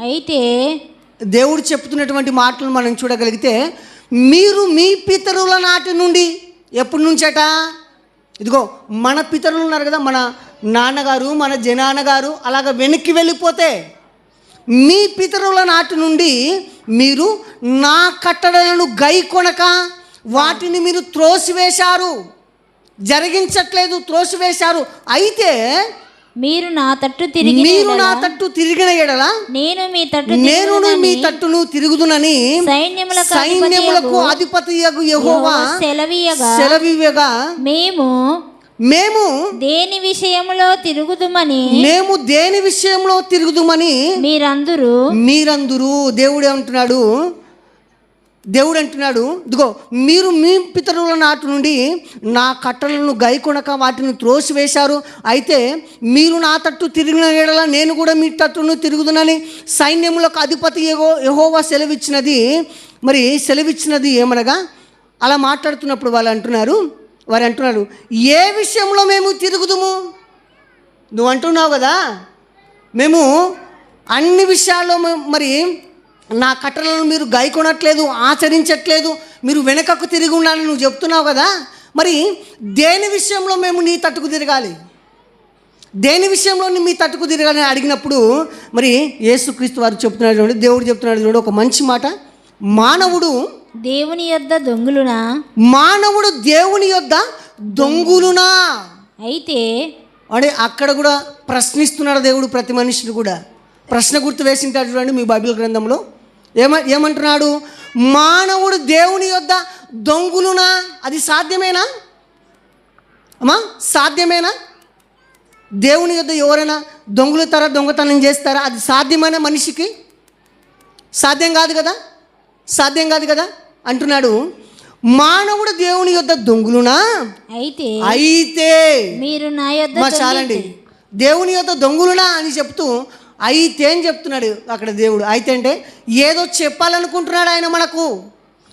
అయితే దేవుడు చెప్తున్నటువంటి మాటలు మనం చూడగలిగితే, మీరు మీ పితరుల నాటి నుండి, ఎప్పటి నుంచట? ఇదిగో మన పితరులు ఉన్నారు కదా, మన నాన్నగారు, మన జనాన్నగారు, అలాగ వెనక్కి వెళ్ళిపోతే మీ పితరుల నాటి నుండి మీరు నా కట్టడలను గైకొనక వాటిని మీరు త్రోసివేశారు, జరిగించట్లేదు, త్రోసివేశారు. అయితే మీరు నా తట్టు తిరిగిన ఎడల నేను మీ తట్టును తిరుగుదునని సైన్యములకు అధిపతియగు యెహోవా సెలవీయగా మేము దేని విషయంలో తిరుగుదుమని మీరందరూ దేవుడు అంటున్నాడు ఇదిగో మీరు మీ పితరుల నాటి నుండి నా కట్టలను గైకొనక వాటిని త్రోసివేశారు. అయితే మీరు నా తట్టు తిరిగిన ఎడల నేను కూడా మీ తట్టును తిరుగుదునని సైన్యములకు అధిపతి యెహోవా సెలవిచ్చినది ఏమనగా, అలా మాట్లాడుతున్నప్పుడు వారు అంటున్నారు ఏ విషయంలో మేము తిరుగుదుము? నువ్వు అంటున్నావు కదా, మేము అన్ని విషయాల్లో మరి నా కట్టలను మీరు గైకొనట్లేదు, ఆచరించట్లేదు, మీరు వెనకకు తిరిగి ఉండాలని నువ్వు చెప్తున్నావు కదా, మరి దేని విషయంలో మేము నీ తట్టుకు తిరగాలి? దేని విషయంలో మీ తట్టుకు తిరగాలని అడిగినప్పుడు మరి యేసుక్రీస్తు వారు చెప్తున్నాడు చూడండి, దేవుడు చెప్తున్నాడు చూడండి ఒక మంచి మాట. మానవుడు దేవుని యొద్ద దొంగులునా అయితే అంటే అక్కడ కూడా ప్రశ్నిస్తున్నాడు దేవుడు. ప్రతి మనిషిని కూడా ప్రశ్న గుర్తు వేసింటాడు చూడండి మీ బైబిల్ గ్రంథంలో. ఏమంటున్నాడు? మానవుడు దేవుని యొద్ద దొంగులునా? అది సాధ్యమేనా అమ్మా? సాధ్యమేనా? దేవుని యొద్ద ఎవరైనా దొంగలుతారా, దొంగతనం చేస్తారా? అది సాధ్యమైన మనిషికి? సాధ్యం కాదు కదా అంటున్నాడు. మానవుడు దేవుని యొద్ద దొంగులునా అయితే మీరు నా యొద్ద చాలండి. దేవుని యొద్ద దొంగులునా అని చెప్తూ అయితే అని చెప్తున్నాడు అక్కడ దేవుడు. అయితే అంటే ఏదో చెప్పాలనుకుంటున్నాడు ఆయన, మనకు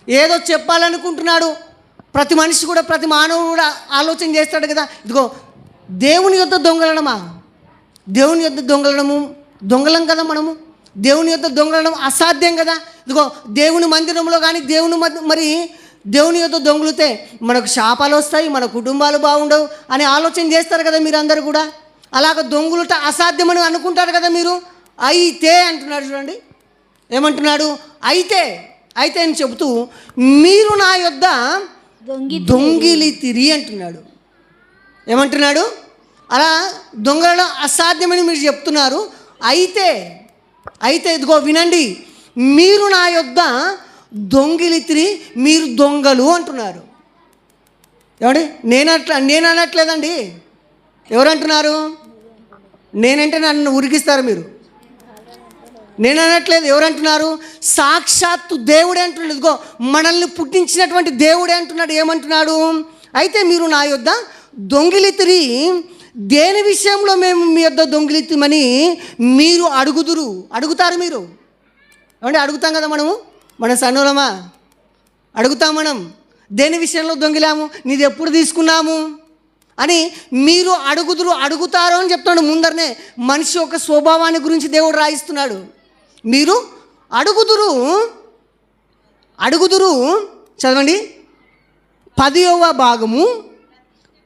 ఏదో చెప్పాలనుకుంటున్నాడు. ప్రతి మనిషి కూడా, ప్రతి మానవుడు కూడా ఆలోచన చేస్తాడు కదా, ఇదిగో దేవుని యొద్ద దొంగలడమా? దేవుని యొద్ద దొంగలం కదా మనము. దేవుని యొద్ద దొంగలడం అసాధ్యం కదా. ఇదిగో దేవుని మందిరంలో కానీ దేవుని యొద్ద దొంగలితే మనకు శాపాలు వస్తాయి, మన కుటుంబాలు బాగుండవు అని ఆలోచన చేస్తారు కదా మీరందరూ కూడా. అలాగ దొంగలుట అసాధ్యమని అనుకుంటారు కదా మీరు. అయితే అంటున్నాడు చూడండి, ఏమంటున్నాడు? అయితే అని చెబుతూ మీరు నా యొద్ద దొంగిలితిరి అంటున్నాడు. ఏమంటున్నాడు? అలా దొంగలలో అసాధ్యమని మీరు చెప్తున్నారు. అయితే ఇదిగో వినండి, మీరు నా యొద్ద దొంగిలితిరి, మీరు దొంగలు అంటున్నారు. ఏమండి? నేను అనట్లేదండి. ఎవరంటున్నారు? నేనంటే నన్ను ఉరికిస్తారు మీరు. నేను అనట్లేదు. ఎవరంటున్నారు? సాక్షాత్తు దేవుడే అంటున్నాడు. ఇదిగో మనల్ని పుట్టించినటువంటి దేవుడే అంటున్నాడు. ఏమంటున్నాడు? అయితే మీరు నా యొద్ద దొంగిలితిరి, దేని విషయంలో మేము మీ యొద్ద దొంగిలితిమని మీరు అడుగుతారు మీరు. ఏమంటే అడుగుతాం కదా మనము, మన సన్నులమా అడుగుతాం మనం. దేని విషయంలో దొంగిలాము, నీది ఎప్పుడు తీసుకున్నాము అని మీరు అడుగుతారు అని చెప్తున్నాడు. ముందరనే మనిషి యొక్క స్వభావాన్ని గురించి దేవుడు రాయిస్తున్నాడు. మీరు అడుగుదురు చదవండి. 10వ భాగము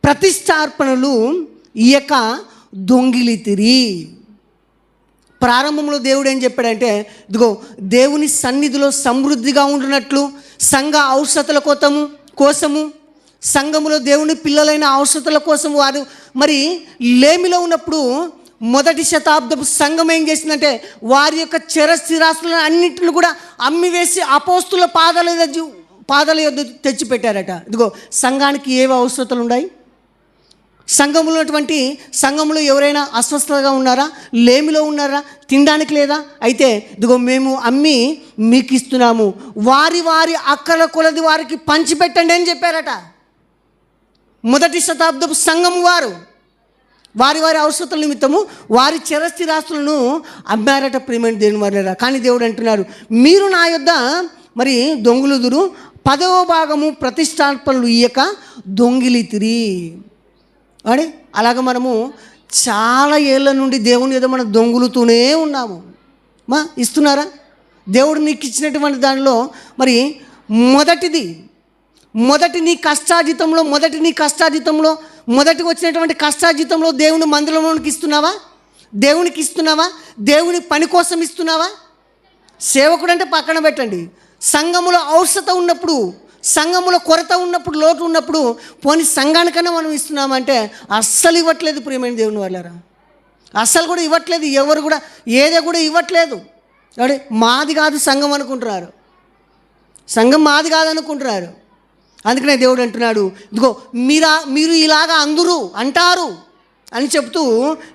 ప్రతిష్టార్పణలు ఇయక దొంగిలితిరి. ప్రారంభంలో దేవుడు ఏం చెప్పాడంటే, ఇదిగో దేవుని సన్నిధిలో సమృద్ధిగా ఉండినట్లు సంఘ అవసరతల కోసము సంఘములో దేవుని పిల్లలైన అవసరతల కోసం వారు మరి లేమిలో ఉన్నప్పుడు మొదటి శతాబ్దపు సంఘం ఏం చేసిందంటే వారి యొక్క స్థిరాస్తులను అన్నింటిని కూడా అమ్మివేసి అపోస్తుల పాదాల యొద్ద తెచ్చిపెట్టారట. ఇదిగో సంఘానికి ఏవి అవసరతలు ఉన్నాయి? సంఘంలో ఎవరైనా అస్వస్థతగా ఉన్నారా, లేమిలో ఉన్నారా, తినడానికి లేదా, అయితే ఇదిగో మేము అమ్మి మీకు ఇస్తున్నాము, వారి వారి అక్కల కొలది వారికి పంచిపెట్టండి అని చెప్పారట. మొదటి శతాబ్దపు సంఘం వారు వారి వారి అవసరతల నిమిత్తము వారి చిరస్థిరాస్తులను అమ్మారట. ప్రియమైన దేవుని వారలారా, కానీ దేవుడు అంటున్నారు, మీరు నా యొద్ద మరి దొంగిలుదురు, 10వ భాగము ప్రతిష్టార్పణలు ఇయ్యక దొంగిలితిరి. అని అలాగ మనము చాలా ఏళ్ళ నుండి దేవుని ఏదో మనం దొంగులుతూనే ఉన్నాము. ఇస్తున్నారా? దేవుడు నీకు ఇచ్చినటువంటి దానిలో మరి మొదటి నీ కష్టాజితంలో మొదటి వచ్చినటువంటి కష్టాజితంలో దేవుని మందిరంలోనికి ఇస్తున్నావా? దేవుని పని కోసం ఇస్తున్నావా? సేవకుడు అంటే పక్కన పెట్టండి. సంఘములో అవసరత ఉన్నప్పుడు, సంఘములో కొరత ఉన్నప్పుడు, లోటు ఉన్నప్పుడు పోనీ సంఘానికన్నా మనం ఇస్తున్నామంటే అస్సలు ఇవ్వట్లేదు. ప్రియమైన దేవుని వాళ్ళారా, అస్సలు కూడా ఇవ్వట్లేదు. ఎవరు కూడా ఏదో కూడా ఇవ్వట్లేదు. అంటే మాది కాదు సంఘం అనుకుంటున్నారు, సంఘం మాది కాదనుకుంటున్నారు. అందుకనే దేవుడు అంటున్నాడు, ఇదిగో మీరు ఇలాగా అందరూ అంటారు అని చెప్తూ,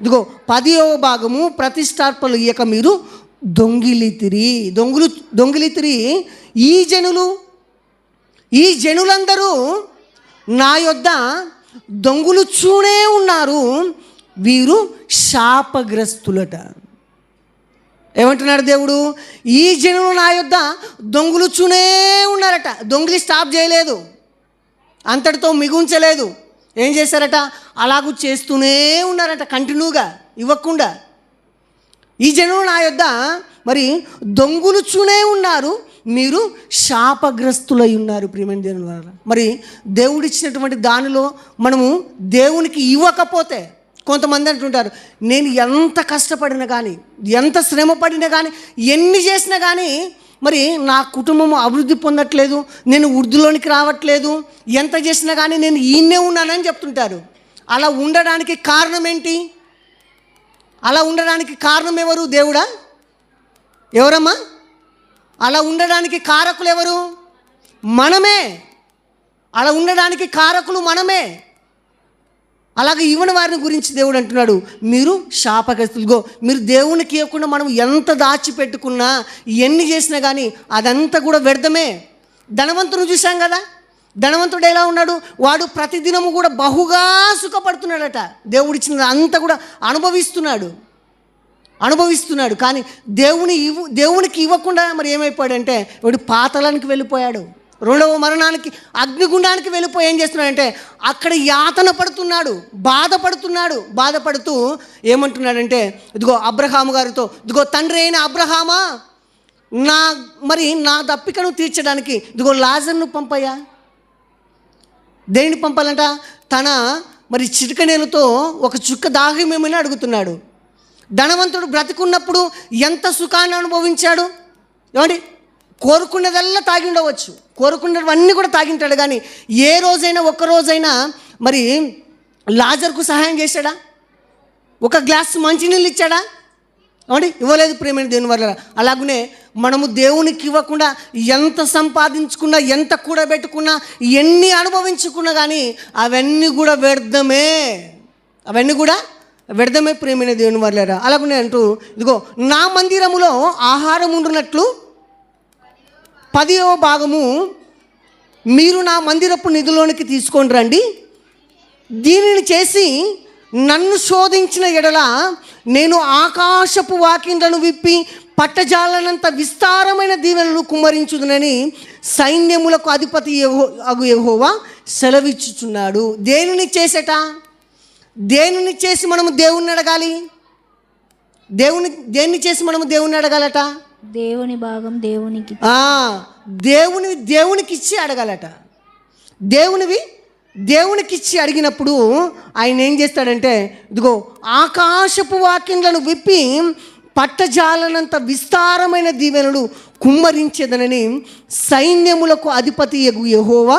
ఇదిగో 10వ భాగము ప్రతిష్టార్పణలు ఇయ్యక మీరు దొంగిలితిరి. ఈ జనులందరూ నా యొద్ద దొంగులుచూనే ఉన్నారు, వీరు శాపగ్రస్తులట. ఏమంటున్నాడు దేవుడు? ఈ జనులు నా యొద్ద దొంగులుచూనే ఉన్నారట. దొంగిలి స్టాప్ చేయలేదు, అంతటితో మిగుంచలేదు. ఏం చేశారట? అలాగూ చేస్తూనే ఉన్నారట, కంటిన్యూగా ఇవ్వకుండా. ఈ జనులు నా యొద్ద మరి దొంగులుచూనే ఉన్నారు, మీరు శాపగ్రస్తులై ఉన్నారు. ప్రియమైన దేవుని వల్ల మరి దేవుడిచ్చినటువంటి దానిలో మనము దేవునికి ఇవ్వకపోతే, కొంతమంది అంటుంటారు, నేను ఎంత కష్టపడినా కానీ, ఎంత శ్రమ పడినా కానీ, ఎన్ని చేసినా కానీ మరి నా కుటుంబం అభివృద్ధి పొందట్లేదు, నేను వృద్ధిలోనికి రావట్లేదు, ఎంత చేసినా కానీ నేను ఈయనే ఉన్నానని చెప్తుంటారు. అలా ఉండడానికి కారణం ఏంటి? అలా ఉండడానికి కారణం ఎవరు? దేవుడా? ఎవరమ్మా? అలా ఉండడానికి కారకులు ఎవరు? మనమే. అలా ఉండడానికి కారకులు మనమే. అలాగే ఇవ్వని వారిని గురించి దేవుడు అంటున్నాడు, మీరు శాపగ్రస్తులుగో. మీరు దేవునికి ఇవ్వకుండా మనం ఎంత దాచిపెట్టుకున్నా, ఎన్ని చేసినా కానీ అదంతా కూడా వ్యర్థమే. ధనవంతుడు చూసాం కదా, ధనవంతుడు ఎలా ఉన్నాడు? వాడు ప్రతిదినము కూడా బహుగా సుఖపడుతున్నాడట. దేవుడిచ్చిన అంతా కూడా అనుభవిస్తున్నాడు. కానీ దేవునికి ఇవ్వకుండా మరి ఏమైపోయాడంటే వాడు పాతాళానికి వెళ్ళిపోయాడు. 2వ మరణానికి, అగ్నిగుండానికి వెళ్ళిపోయి ఏం చేస్తున్నాడంటే అక్కడ యాతన పడుతున్నాడు, బాధపడుతూ ఏమంటున్నాడంటే, ఇదిగో అబ్రహాము గారితో, ఇదిగో తండ్రి అయిన అబ్రహామా, నా దప్పికను తీర్చడానికి ఇదిగో లాజర్ను పంపయ్యా. దేనిని పంపాలంట? తన మరి చిటికనేలతో ఒక చుక్క దాహమేమని అడుగుతున్నాడు. ధనవంతుడు బ్రతికున్నప్పుడు ఎంత సుఖాన్ని అనుభవించాడు. ఏమండి? కోరుకున్నదల్లా తాగి ఉండవచ్చు, కోరుకున్నవన్నీ కూడా తాగింటాడు. కానీ ఏ రోజైనా ఒక్క రోజైనా మరి లాజర్కు సహాయం చేశాడా? ఒక గ్లాస్ మంచినీళ్ళు ఇచ్చాడా? ఏమండి? ఇవ్వలేదు. ప్రియమైన దేవుని వల్ల అలాగనే మనము దేవునికి ఇవ్వకుండా ఎంత సంపాదించుకున్నా, ఎంత కూడబెట్టుకున్నా, ఎన్ని అనుభవించుకున్నా కానీ అవన్నీ కూడా వ్యర్థమే ప్రియమైన దేవుని వల్ల. అలాగనే అంటూ, ఇదిగో నా మందిరములో ఆహారం ఉండునట్లు 10వ భాగము మీరు నా మందిరపు నిధులోనికి తీసుకొని రండి. దీనిని చేసి నన్ను శోధించిన ఎడల నేను ఆకాశపు వాకిండ్లను విప్పి పట్టజాలనంత విస్తారమైన దీవెనలు కుమ్మరించుదునని సైన్యములకు అధిపతి యెహోవా సెలవిచ్చుచున్నాడు. దేనిని చేసి మనము దేవుణ్ణి అడగాలి? దేన్ని చేసి మనము దేవుణ్ణి అడగాలట? దేవుని భాగం దేవునికి ఇచ్చి అడగాలట. దేవునికి ఇచ్చి అడిగినప్పుడు ఆయన ఏం చేస్తాడంటే, ఇదిగో ఆకాశపు వాక్యములను విప్పి పట్టజాలనంత విస్తారమైన దీవెనలు కుమ్మరించేదనని సైన్యములకు అధిపతి యెహోవా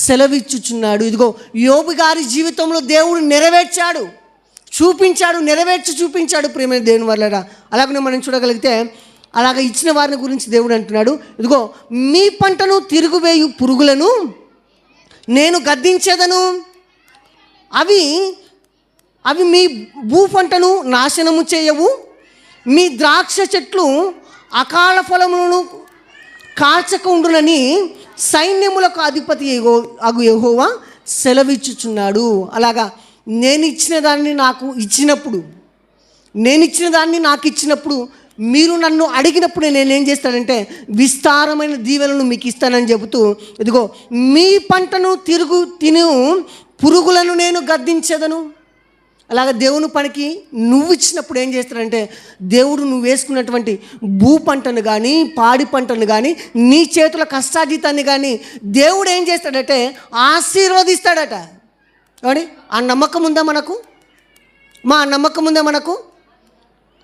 సెలవిచ్చుచున్నాడు. ఇదిగో యోబు గారి జీవితంలో దేవుడు నెరవేర్చాడు, చూపించాడు ప్రియమైన దేవుని వల్ల. అలాగనే మనం చూడగలిగితే అలాగ ఇచ్చిన వారిని గురించి దేవుడు అంటున్నాడు, ఇదిగో మీ పంటను తిరుగువేయు పురుగులను నేను గద్దించేదను, అవి అవి మీ భూపంటను నాశనము చేయవు, మీ ద్రాక్ష చెట్లు అకాల ఫలములను కాల్చక ఉండునని సైన్యములకు అధిపతి అగు యెహోవా సెలవిచ్చుచున్నాడు. అలాగా నేను ఇచ్చిన దాన్ని నాకు ఇచ్చినప్పుడు, మీరు నన్ను అడిగినప్పుడు నేనేం చేస్తానంటే విస్తారమైన దీవెనలను మీకు ఇస్తానని చెబుతూ, ఇదిగో మీ పంటను తిను పురుగులను నేను గద్దించదను. అలాగే దేవుని పనికి నువ్వు ఇచ్చినప్పుడు ఏం చేస్తాడంటే దేవుడు నువ్వు వేసుకున్నటువంటి భూ పంటను కానీ పాడి పంటను కానీ నీ చేతుల కష్టాజీతాన్ని కానీ దేవుడు ఏం చేస్తాడంటే ఆశీర్వదిస్తాడట. కానీ ఆ నమ్మకం ఉందా మనకు?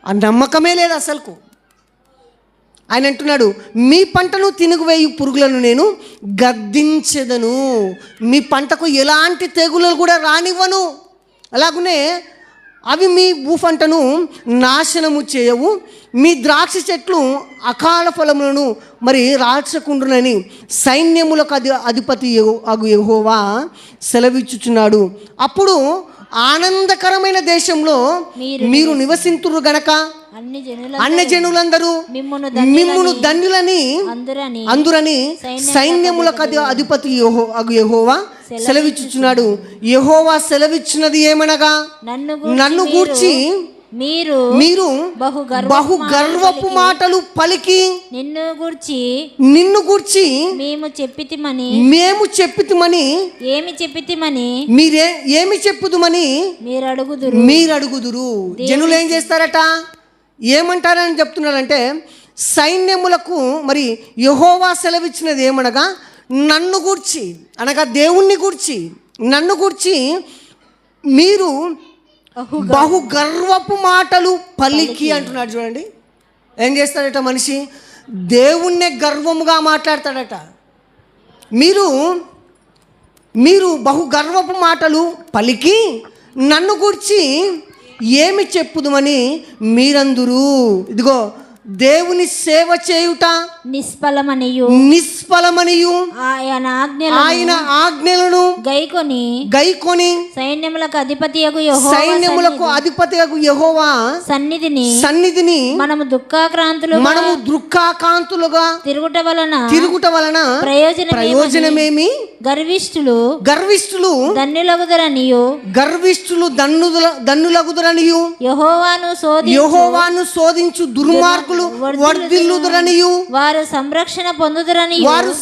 ఆ నమ్మకమే లేదు అసలుకు. ఆయన అంటున్నాడు, మీ పంటను తినుగువేయు పురుగులను నేను గద్దించెదను, మీ పంటకు ఎలాంటి తెగులు కూడా రానివ్వను. అలాగనే అవి మీ భూపంటను నాశనము చేయవు, మీ ద్రాక్ష చెట్లు అకాల ఫలములను మరి రాల్చకుండునని సైన్యములకు అధిపతి అగు యెహోవా సెలవిచ్చుచున్నాడు. అప్పుడు ఆనందకరమైన దేశంలో మీరు నివసింతురు గనక అన్ని జనులందరూ మిమ్మును ధన్యులని అందురని సైన్యములకు అధిపతి అగు యెహోవా సెలవిచ్చుచున్నాడు. యెహోవా సెలవిచ్చినది ఏమనగా, నన్ను గూర్చి మీరు బహు గర్వపు మాటలు పలికి నిన్ను గూర్చి మేము చెప్పితిమని ఏమి చెప్పుదుమని మీరు అడుగుదురు. జనులు ఏం చేస్తారట, ఏమంటారని చెప్తున్నారంటే, సైన్యములకు మరి యెహోవా సెలవిచ్చినది ఏమనగా నన్ను గూర్చి, అనగా దేవుణ్ణి గూర్చి, నన్ను గూర్చి మీరు బహు గర్వపు మాటలు పలికి అంటున్నాడు. చూడండి ఏం చేస్తాడట మనిషి, దేవుణ్ణే గర్వముగా మాట్లాడతాడట. మీరు బహు గర్వపు మాటలు పలికి నన్ను గూర్చి ఏమి చెప్పుదుమని మీరందరూ, ఇదిగో దేవుని సేవ చేయుట నిష్ఫలమనియు ఆయన ఆజ్ఞలను గైకొని సైన్యములకు అధిపతియగు యెహోవా సన్నిధిని మనము దుఃఖాకాంతులుగా తిరుగుట వలన ప్రయోజనమేమి? గర్విష్ఠులు దన్నులగుదరనియు యెహోవాను శోధించు దుర్మార్గులు వర్ధిల్లుదురనియు వారు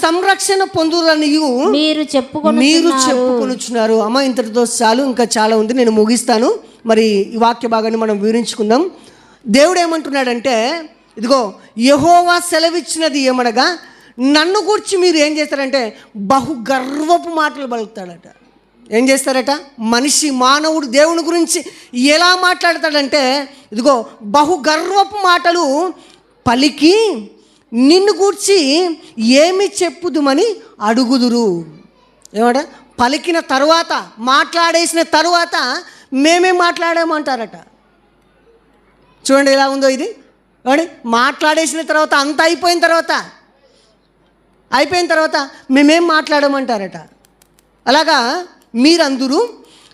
సంరక్షణ పొందుదరనియు మీరు చెప్పుకొనుచున్నారు. అమ్మ, ఇంతటితో చాలు, ఇంకా చాలా ఉంది, నేను ముగిస్తాను. మరి ఈ వాక్య భాగాన్ని మనం వివరించుకుందాం. దేవుడు ఏమంటున్నాడంటే, ఇదిగో యెహోవా సెలవిచ్చినది ఏమనగా నన్ను గురించి మీరు ఏం చేస్తారంటే బహు గర్వపు మాటలు పలుకుతాడట. ఏం చేస్తారట, మానవుడు దేవుని గురించి ఎలా మాట్లాడతాడంటే, ఇదిగో బహు గర్వపు మాటలు పలికి నిన్ను గూర్చి ఏమి చెప్పుదుమని అడుగుదురు. ఏమంట, పలికిన తరువాత, మాట్లాడేసిన తరువాత మేమేం మాట్లాడామంటారట. చూడండి ఎలా ఉందో ఇది. మాట్లాడేసిన తర్వాత, అంత అయిపోయిన తర్వాత మేమేం మాట్లాడమంటారట. అలాగా మీరందరూ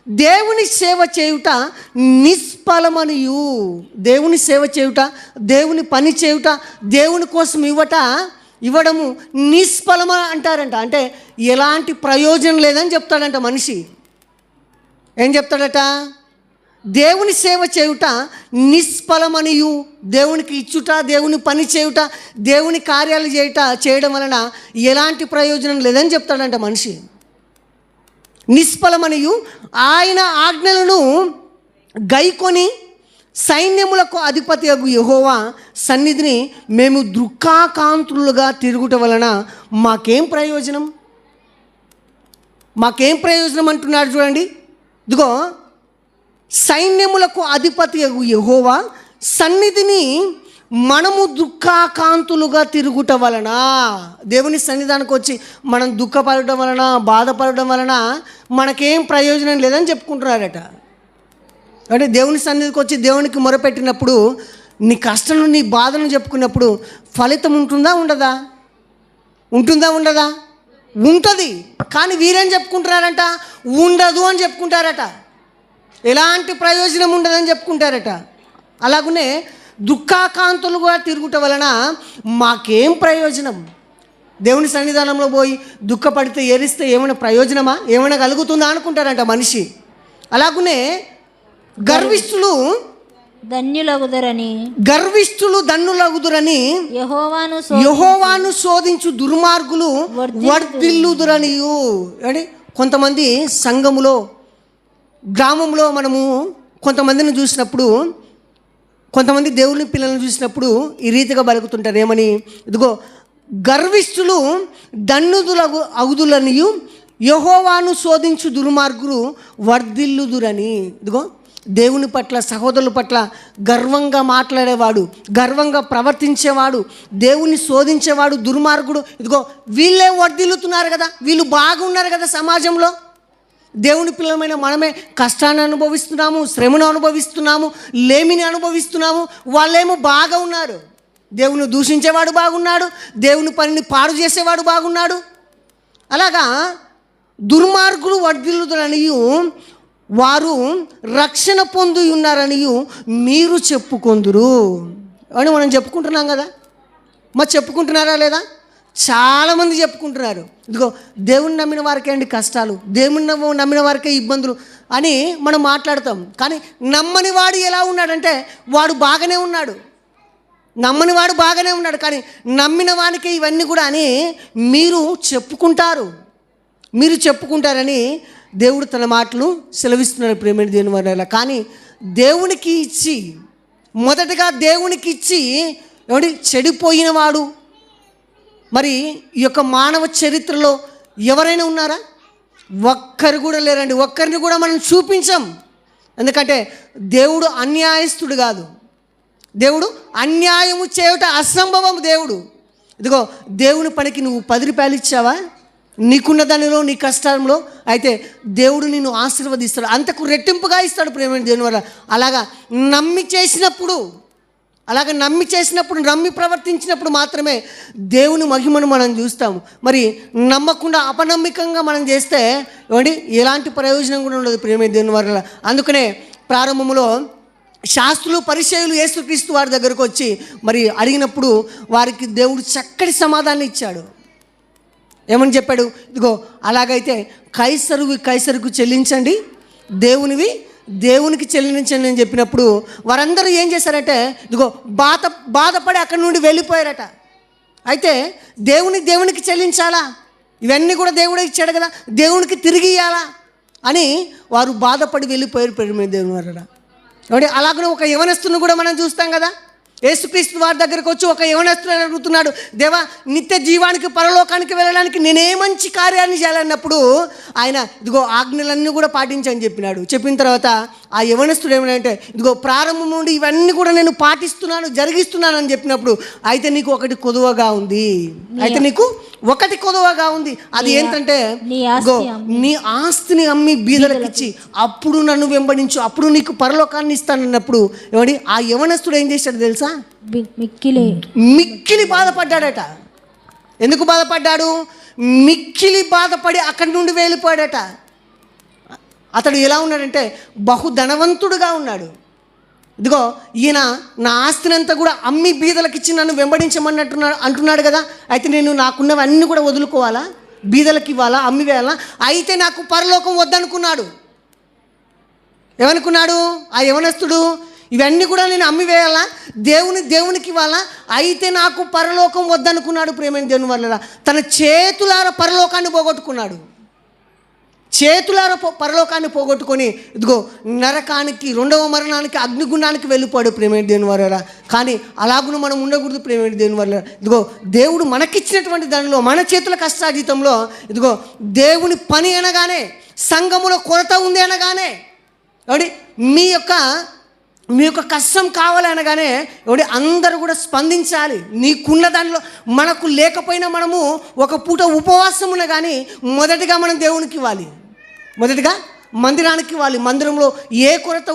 దేవుని సేవ చేయుట నిష్ఫలమనియు, దేవుని సేవ చేయుట, దేవుని పని చేయుట, దేవుని కోసం ఇవ్వడము నిష్ఫలమ అంటారంట. అంటే ఎలాంటి ప్రయోజనం లేదని చెప్తాడంట మనిషి. ఏం చెప్తాడట, దేవుని సేవ చేయుట నిష్ఫలమనియు, దేవునికి ఇచ్చుట, దేవుని పని చేయుట, దేవుని కార్యాలు చేయడం వలన ఎలాంటి ప్రయోజనం లేదని చెప్తాడంట మనిషి. నిష్ఫలమనియు ఆయన ఆజ్ఞలను గైకొని సైన్యములకు అధిపతి అగు యెహోవా సన్నిధిని మేము దుఃఖాకాంతులుగా తిరుగుట వలన మాకేం ప్రయోజనం అంటున్నాడు. చూడండి, ఇదిగో సైన్యములకు అధిపతి అగు యెహోవా సన్నిధిని మనము దుఃఖాకాంతులుగా తిరుగుట వలన, దేవుని సన్నిధానికి వచ్చి మనం దుఃఖపడటం వలన, బాధపడటం వలన మనకేం ప్రయోజనం లేదని చెప్పుకుంటున్నారట. అంటే దేవుని సన్నిధికి వచ్చి దేవునికి మొరపెట్టినప్పుడు, నీ కష్టం, నీ బాధను చెప్పుకున్నప్పుడు ఫలితం ఉంటుందా ఉండదా? ఉంటుంది. కానీ వీరేం చెప్పుకుంటున్నారంట, ఉండదు అని చెప్పుకుంటారట. ఎలాంటి ప్రయోజనం ఉండదని చెప్పుకుంటారట. అలాగనే దుఃఖాకాంతులు కూడా తిరుగుట వలన మాకేం ప్రయోజనం? దేవుని సన్నిధానంలో పోయి దుఃఖపడితే ఏరిస్తే ఏమైనా ప్రయోజనమా, ఏమైనా కలుగుతుందా అనుకుంటారంట మనిషి. అలాగనే గర్విష్ఠులు ధన్యులగుదురని యెహోవాను శోధించు దుర్మార్గులు వర్ధిల్లుదురనియు. అంటే కొంతమంది సంఘములో, గ్రామంలో మనము కొంతమందిని చూసినప్పుడు, కొంతమంది దేవుని పిల్లలను చూసినప్పుడు ఈ రీతిగా బలుకుతుంటారు. ఏమని? ఇదిగో గర్విష్ఠులు అగుదులనియు యెహోవాను శోధించు దుర్మార్గులు వర్ధిల్లుదురని. ఇదిగో దేవుని పట్ల, సహోదరుల పట్ల గర్వంగా మాట్లాడేవాడు, గర్వంగా ప్రవర్తించేవాడు, దేవుని శోధించేవాడు దుర్మార్గుడు. ఇదిగో వీళ్ళే వర్ధిల్లుతున్నారు కదా, వీళ్ళు బాగున్నారు కదా సమాజంలో. దేవుని పిల్లలమైన మనమే కష్టాన్ని అనుభవిస్తున్నాము, శ్రమను అనుభవిస్తున్నాము, లేమిని అనుభవిస్తున్నాము. వాళ్ళేమో బాగా ఉన్నారు. దేవుని దూషించేవాడు బాగున్నాడు, దేవుని పనిని పాడు చేసేవాడు బాగున్నాడు. అలాగా దుర్మార్గులు వర్ధిల్లుదురనియు వారు రక్షణ పొంది ఉన్నారనియు మీరు చెప్పుకొందురు అని మనం చెప్పుకుంటున్నాం కదా. మరి చెప్పుకుంటున్నారా లేదా? చాలామంది చెప్పుకుంటున్నారు. ఇదిగో దేవుని నమ్మిన వారికే అండి కష్టాలు, దేవుని నమ్మిన వారికే ఇబ్బందులు అని మనం మాట్లాడతాం. కానీ నమ్మని వాడు ఎలా ఉన్నాడంటే వాడు బాగానే ఉన్నాడు, నమ్మని వాడు బాగానే ఉన్నాడు. కానీ నమ్మిన వానికే ఇవన్నీ కూడా అని మీరు చెప్పుకుంటారని దేవుడు తన మాటలు సెలవిస్తున్నాడు ప్రేమైన దేవుని వల్ల. కానీ దేవునికి ఇచ్చి, మొదటగా దేవునికి ఇచ్చి చెడిపోయిన వాడు మరి ఈ యొక్క మానవ చరిత్రలో ఎవరైనా ఉన్నారా? ఒక్కరు కూడా లేరండి. ఒక్కరిని కూడా మనం చూపించాం. ఎందుకంటే దేవుడు అన్యాయస్తుడు కాదు. దేవుడు అన్యాయము చేయుట అసంభవం. దేవుడు ఇదిగో దేవుని పనికి నువ్వు 10 రూపాయలు ఇచ్చావా నీకున్న దానిలో, నీ కష్టంలో, అయితే దేవుడు నిన్ను ఆశీర్వదిస్తాడు, అంతకు రెట్టింపుగా ఇస్తాడు ప్రేమైన దేవుని వల్ల. నమ్మి చేసినప్పుడు నమ్మి ప్రవర్తించినప్పుడు మాత్రమే దేవుని మహిమను మనం చూస్తాము. మరి నమ్మకుండా అపనమ్మికంగా మనం చేస్తే ఎలాంటి ప్రయోజనం కూడా ఉండదు ప్రేమైన దేవుని వల్ల. అందుకనే ప్రారంభంలో శాస్త్రులు, పరిసయ్యులు యేసుక్రీస్తు వారి దగ్గరకు వచ్చి మరి అడిగినప్పుడు వారికి దేవుడు చక్కటి సమాధానం ఇచ్చాడు. ఏమని చెప్పాడు? ఇదిగో అలాగైతే కైసరుకు చెల్లించండి, దేవునికి చెల్లించండి అని చెప్పినప్పుడు వారందరూ ఏం చేశారంటే ఇదిగో బాధపడి అక్కడి నుండి వెళ్ళిపోయారట. అయితే దేవునికి చెల్లించాలా, ఇవన్నీ కూడా దేవుడే ఇచ్చాడు కదా, దేవునికి తిరిగి ఇవ్వాలా అని వారు బాధపడి వెళ్ళిపోయారు ప్రేమ దేవుని వల్ల. అలాగనే ఒక యవనస్తుని కూడా మనం చూస్తాం కదా. యేసుక్రీస్తు వారి దగ్గరకు వచ్చి ఒక యవనస్తుడు అడుగుతున్నాడు, దేవా నిత్య జీవానికి పరలోకానికి వెళ్ళడానికి నేనే మంచి కార్యాన్ని చేయాలన్నప్పుడు ఆయన ఇదిగో ఆజ్ఞలన్నీ కూడా పాటించని చెప్పినాడు. చెప్పిన తర్వాత ఆ యవనస్తుడు ఏమంటే ఇదిగో ప్రారంభం నుండి ఇవన్నీ కూడా నేను జరిగిస్తున్నాను అని చెప్పినప్పుడు అయితే నీకు ఒకటి కొదువగా ఉంది. అది ఏంటంటే నీ ఆస్తిని అమ్మి బీదలకు ఇచ్చి అప్పుడు నన్ను వెంబడించు, అప్పుడు నీకు పరలోకాన్ని ఇస్తానన్నప్పుడు ఆ యవనస్తుడు ఏం చేశాడు తెలుసా? మిక్కిలి బాధపడ్డాడట. ఎందుకు బాధపడ్డాడు? మిక్కిలి బాధపడి అక్కడి నుండి వెళ్ళిపోయాడట. అతడు ఎలా ఉన్నాడంటే బహుధనవంతుడుగా ఉన్నాడు. ఇదిగో ఈయన నా ఆస్తినంతా కూడా అమ్మి బీదలకు ఇచ్చి నన్ను వెంబడించమన్నట్టు అంటున్నాడు కదా. అయితే నేను నాకున్నవన్నీ కూడా వదులుకోవాలా, బీదలకు ఇవ్వాలా, అమ్మి వేయాలా? అయితే నాకు పరలోకం వద్దనుకున్నాడు. ఏమనుకున్నాడు ఆ యవనస్తుడు? ఇవన్నీ కూడా నేను అమ్మి వేయాలా, దేవునికి ఇవ్వాలా, అయితే నాకు పరలోకం వద్దనుకున్నాడు ప్రేమైన దేవుని వల్ల. తన చేతులార పరలోకాన్ని పోగొట్టుకున్నాడు. పరలోకాన్ని పోగొట్టుకొని ఇదిగో నరకానికి, 2వ మరణానికి, అగ్నిగుండానికి వెళ్ళిపోయాడు ప్రేమైన దేవుని వల్ల. కానీ అలాగును మనం ఉండకూడదు ప్రేమైన దేవుని వల్ల. ఇదిగో దేవుడు మనకిచ్చినటువంటి దానిలో, మన చేతుల కష్టాజీతంలో ఇదిగో దేవుని పని అనగానే, సంఘములో కొరత ఉంది అనగానే, మీ యొక్క కష్టం కావాలి అనగానే అందరూ కూడా స్పందించాలి. నీకున్న దానిలో, మనకు లేకపోయినా మనము ఒక పూట ఉపవాసం ఉన్నా కానీ మొదటిగా మనం దేవునికి ఇవ్వాలి, మొదటిగా మందిరానికి ఇవ్వాలి. మందిరంలో ఏ కొరత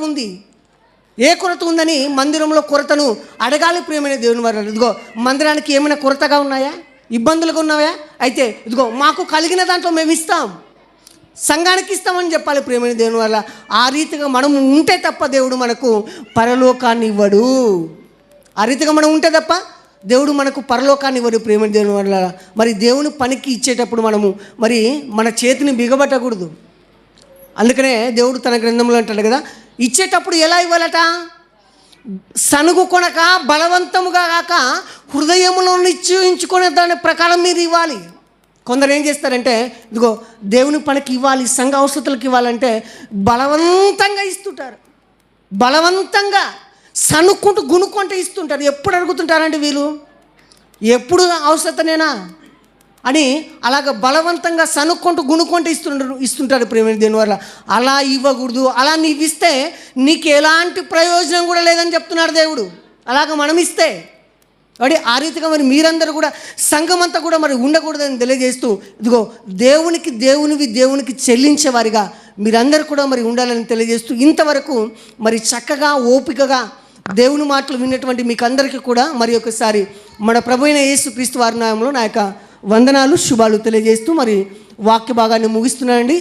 ఉందని మందిరంలో కొరతను అడగాలి ప్రియమైన దేవుని వారు. ఇదిగో మందిరానికి ఏమైనా కొరతగా ఉన్నాయా, ఇబ్బందులుగా ఉన్నాయా? అయితే ఇదిగో మాకు కలిగిన దాంట్లో మేము ఇస్తాం. సంఘానికి ఇస్తామని చెప్పాలి ప్రేమైన దేవుని వల్ల. ఆ రీతిగా మనం ఉంటే తప్ప దేవుడు మనకు పరలోకాన్ని ఇవ్వడు. ఆ రీతిగా మనం ఉంటే తప్ప దేవుడు మనకు పరలోకాన్ని ఇవ్వడు ప్రేమైన దేవుని వల్ల. మరి దేవుని పనికి ఇచ్చేటప్పుడు మనము మరి మన చేతిని బిగబట్టకూడదు. అందుకనే దేవుడు తన గ్రంథంలో అంటాడు కదా, ఇచ్చేటప్పుడు ఎలా ఇవ్వాలట? సనుగు కొనక బలవంతముగా కాక హృదయంలో నిశ్చయించుకునే దాని ప్రకారం మీరు ఇవ్వాలి. కొందరు ఏం చేస్తారంటే, ఇదిగో దేవుని పనికి ఇవ్వాలి, సంఘ అవసరతలకు ఇవ్వాలంటే బలవంతంగా ఇస్తుంటారు. బలవంతంగా సనుక్కుంటూ గుణుక్కుంటూ ఇస్తుంటారు. ఎప్పుడు అడుగుతుంటారంటే వీళ్ళు, ఎప్పుడు అవసరతనేనా అని అలాగ బలవంతంగా సనుక్కుంటూ గుణుక్కుంటూ ఇస్తుంటారు ప్రేమైన దేవుని వల్ల. అలా ఇవ్వకూడదు. అలా నీవు ఇస్తే నీకు ఎలాంటి ప్రయోజనం కూడా లేదని చెప్తున్నాడు దేవుడు. అలాగ మనం ఇస్తే అంటే ఆ రీతిగా మరి మీరందరూ కూడా సంఘం అంతా కూడా మరి ఉండకూడదని తెలియజేస్తూ, ఇదిగో దేవునికి చెల్లించేవారిగా మీరందరూ కూడా మరి ఉండాలని తెలియజేస్తూ, ఇంతవరకు మరి చక్కగా ఓపికగా దేవుని మాటలు విన్నటువంటి మీకు అందరికీ కూడా మరి ఒకసారి మన ప్రభు అయిన యేసుక్రీస్తు వారి నామములో నా యొక్క వందనాలు, శుభాలు తెలియజేస్తూ మరి వాక్య భాగాన్ని ముగిస్తున్నానండి.